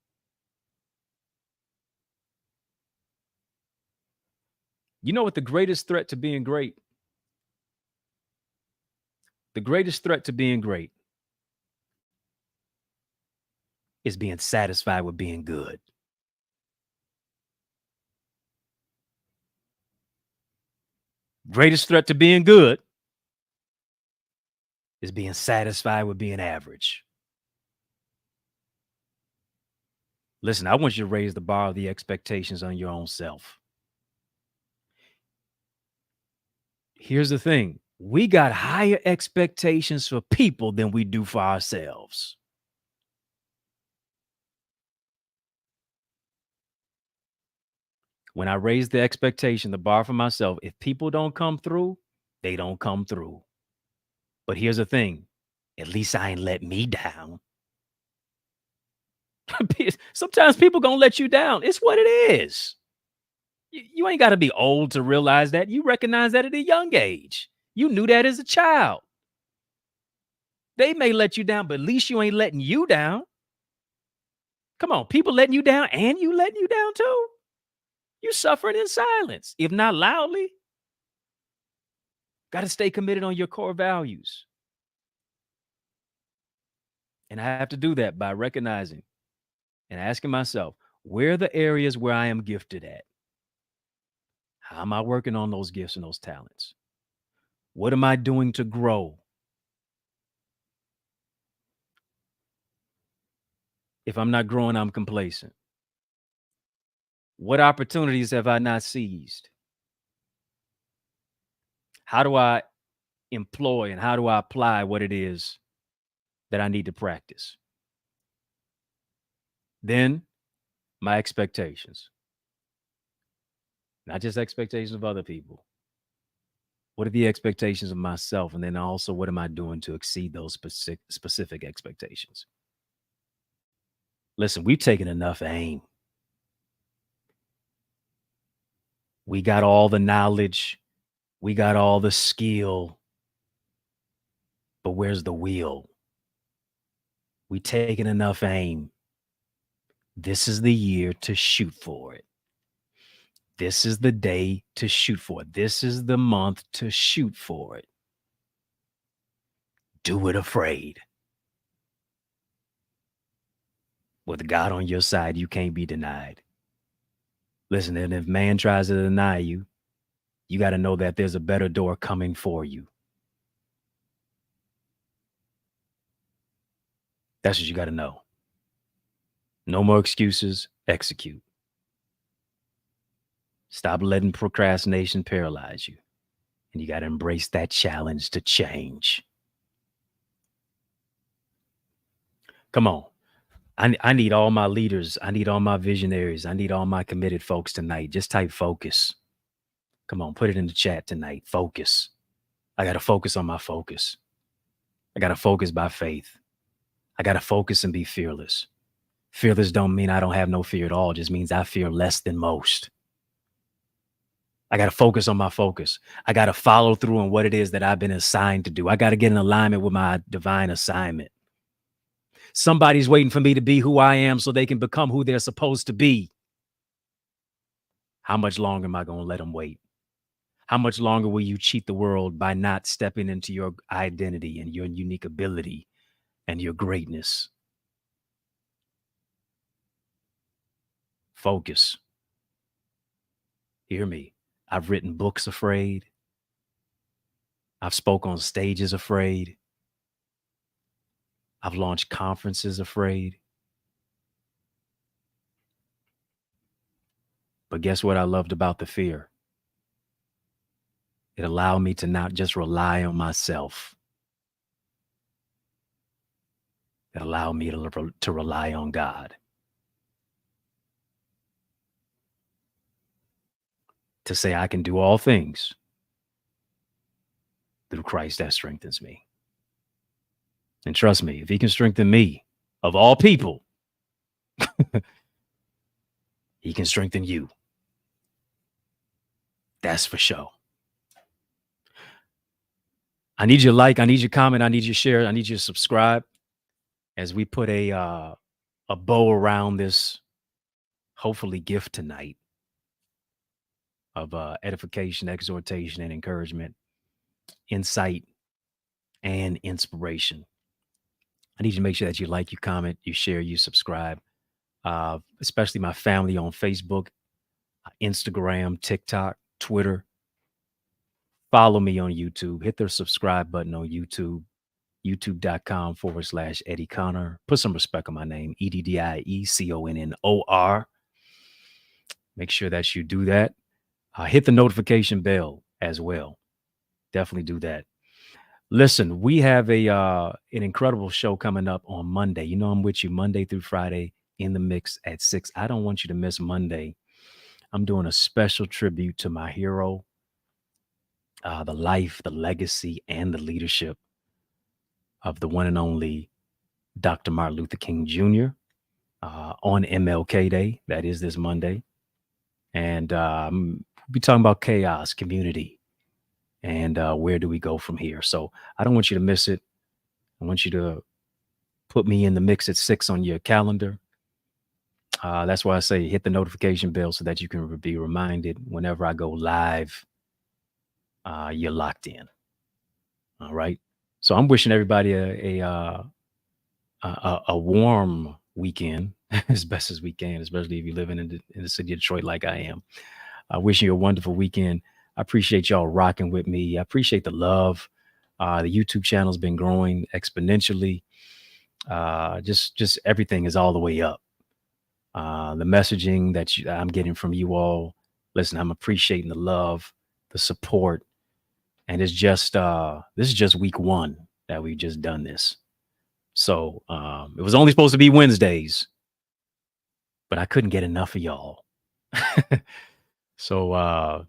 You know what the greatest threat to being great? The greatest threat to being great is being satisfied with being good. Greatest threat to being good is being satisfied with being average. Listen, I want you to raise the bar of the expectations on your own self. Here's the thing. We got higher expectations for people than we do for ourselves. When I raise the expectation, the bar for myself, if people don't come through, they don't come through. But here's the thing. At least I ain't let me down. Sometimes people gonna let you down. It's what it is. You ain't got to be old to realize that. You recognize that at a young age. You knew that as a child. They may let you down, but at least you ain't letting you down. Come on, people letting you down and you letting you down too. You suffering in silence, if not loudly. Got to stay committed on your core values. And I have to do that by recognizing and asking myself, where are the areas where I am gifted at? How am I working on those gifts and those talents? What am I doing to grow? If I'm not growing, I'm complacent. What opportunities have I not seized? How do I employ and how do I apply what it is that I need to practice? Then my expectations. Not just expectations of other people. What are the expectations of myself? And then also, what am I doing to exceed those specific expectations? Listen, we've taken enough aim. We got all the knowledge. We got all the skill. But where's the wheel? We taken enough aim. This is the year to shoot for it. This is the day to shoot for it. This is the month to shoot for it. Do it afraid. With God on your side, you can't be denied. Listen, and if man tries to deny you, you got to know that there's a better door coming for you. That's what you got to know. No more excuses. Execute. Stop letting procrastination paralyze you. And you got to embrace that challenge to change. Come on. I need all my leaders. I need all my visionaries. I need all my committed folks tonight. Just type focus. Come on, put it in the chat tonight. Focus. I got to focus on my focus. I got to focus by faith. I got to focus and be fearless. Fearless don't mean I don't have no fear at all. It just means I fear less than most. I got to focus on my focus. I got to follow through on what it is that I've been assigned to do. I got to get in alignment with my divine assignment. Somebody's waiting for me to be who I am so they can become who they're supposed to be. How much longer am I going to let them wait? How much longer will you cheat the world by not stepping into your identity and your unique ability and your greatness? Focus. Hear me. I've written books afraid. I've spoke on stages afraid. I've launched conferences afraid. But guess what I loved about the fear? It allowed me to not just rely on myself. It allowed me to rely on God. To say I can do all things through Christ that strengthens me. And trust me, if he can strengthen me, of all people, he can strengthen you. That's for sure. I need your like, I need your comment, I need your share, I need you to subscribe as we put a bow around this, hopefully, gift tonight of edification, exhortation, and encouragement, insight, and inspiration. I need you to make sure that you like, you comment, you share, you subscribe, especially my family on Facebook, Instagram, TikTok, Twitter. Follow me on YouTube. Hit the subscribe button on YouTube, youtube.com/EddieConnor. Put some respect on my name, EddieConnor. Make sure that you do that. Hit the notification bell as well. Definitely do that. Listen, we have an incredible show coming up on Monday. You know I'm with you Monday through Friday in the mix at 6. I don't want you to miss Monday. I'm doing a special tribute to my hero, the life, the legacy, and the leadership of the one and only Dr. Martin Luther King Jr. On MLK Day. That is this Monday. And we'll be talking about chaos, community, and where do we go from here. So I don't want you to miss it. I want you to put me in the mix at 6 on your calendar. That's why I say hit the notification bell so that you can be reminded whenever I go live. You're locked in. All right. So I'm wishing everybody a warm weekend as best as we can, especially if you're living in the city of Detroit like I am. Wishing you a wonderful weekend. I appreciate y'all rocking with me. I appreciate the love. The YouTube channel has been growing exponentially. Just everything is all the way up. The messaging that I'm getting from you all. Listen, I'm appreciating the love, the support. And it's just, this is just week 1 that we've just done this. So it was only supposed to be Wednesdays, but I couldn't get enough of y'all. So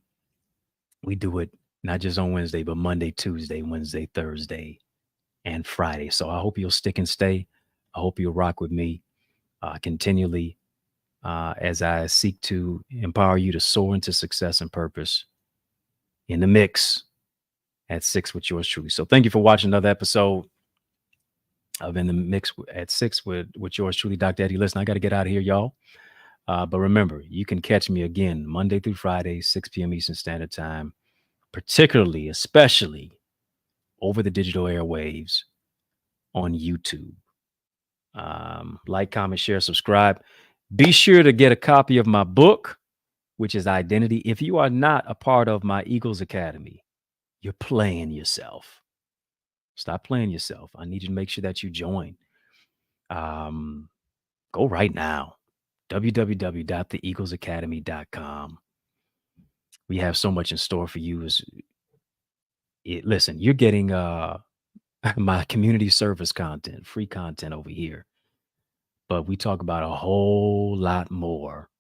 we do it not just on Wednesday, but Monday, Tuesday, Wednesday, Thursday, and Friday. So I hope you'll stick and stay. I hope you'll rock with me continually as I seek to empower you to soar into success and purpose in the mix at 6 with yours truly. So thank you for watching another episode of In the Mix at 6 with yours truly, Dr. Eddie. Listen, I got to get out of here, y'all. But remember, you can catch me again Monday through Friday, 6 p.m. Eastern Standard Time, especially over the digital airwaves on YouTube. Like, comment, share, subscribe. Be sure to get a copy of my book, which is Identity. If you are not a part of my Eagles Academy, you're playing yourself. Stop playing yourself. I need you to make sure that you join. Go right now. www.theeaglesacademy.com. We have so much in store for you. Listen, you're getting my community service content, free content over here. But we talk about a whole lot more.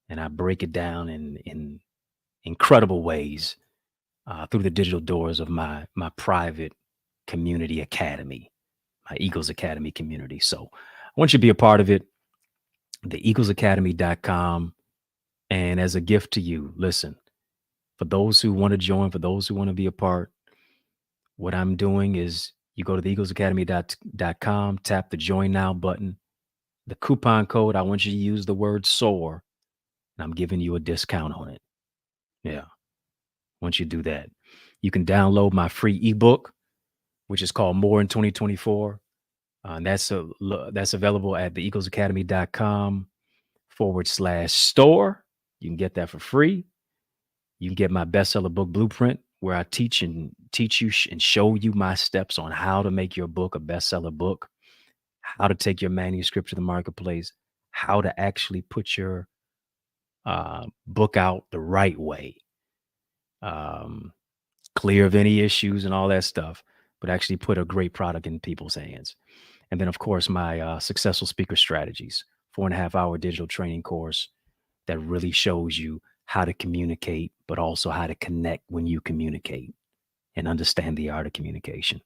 And I break it down in incredible ways through the digital doors of my private community academy, my Eagles Academy community. So I want you to be a part of it, theeaglesacademy.com. And as a gift to you, listen, for those who want to join, for those who want to be a part, what I'm doing is you go to theeaglesacademy.com, tap the join now button. The coupon code, I want you to use the word SOAR, and I'm giving you a discount on it. Yeah. Once you do that, you can download my free ebook, which is called More in 2024. And that's available at theeaglesacademy.com/store. You can get that for free. You can get my bestseller book blueprint, where I teach you and show you my steps on how to make your book a bestseller book, how to take your manuscript to the marketplace, how to actually put your book out the right way, clear of any issues and all that stuff, but actually put a great product in people's hands. And then, of course, my successful speaker strategies, 4.5-hour digital training course that really shows you how to communicate, but also how to connect when you communicate and understand the art of communication.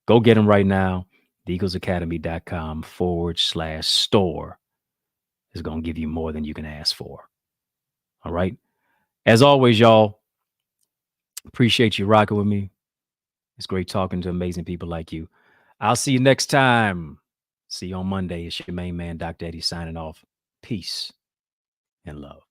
Go get them right now. theeaglesacademy.com/store is going to give you more than you can ask for. All right. As always, y'all, appreciate you rocking with me. It's great talking to amazing people like you. I'll see you next time. See you on Monday. It's your main man, Dr. Eddie, signing off. Peace and love.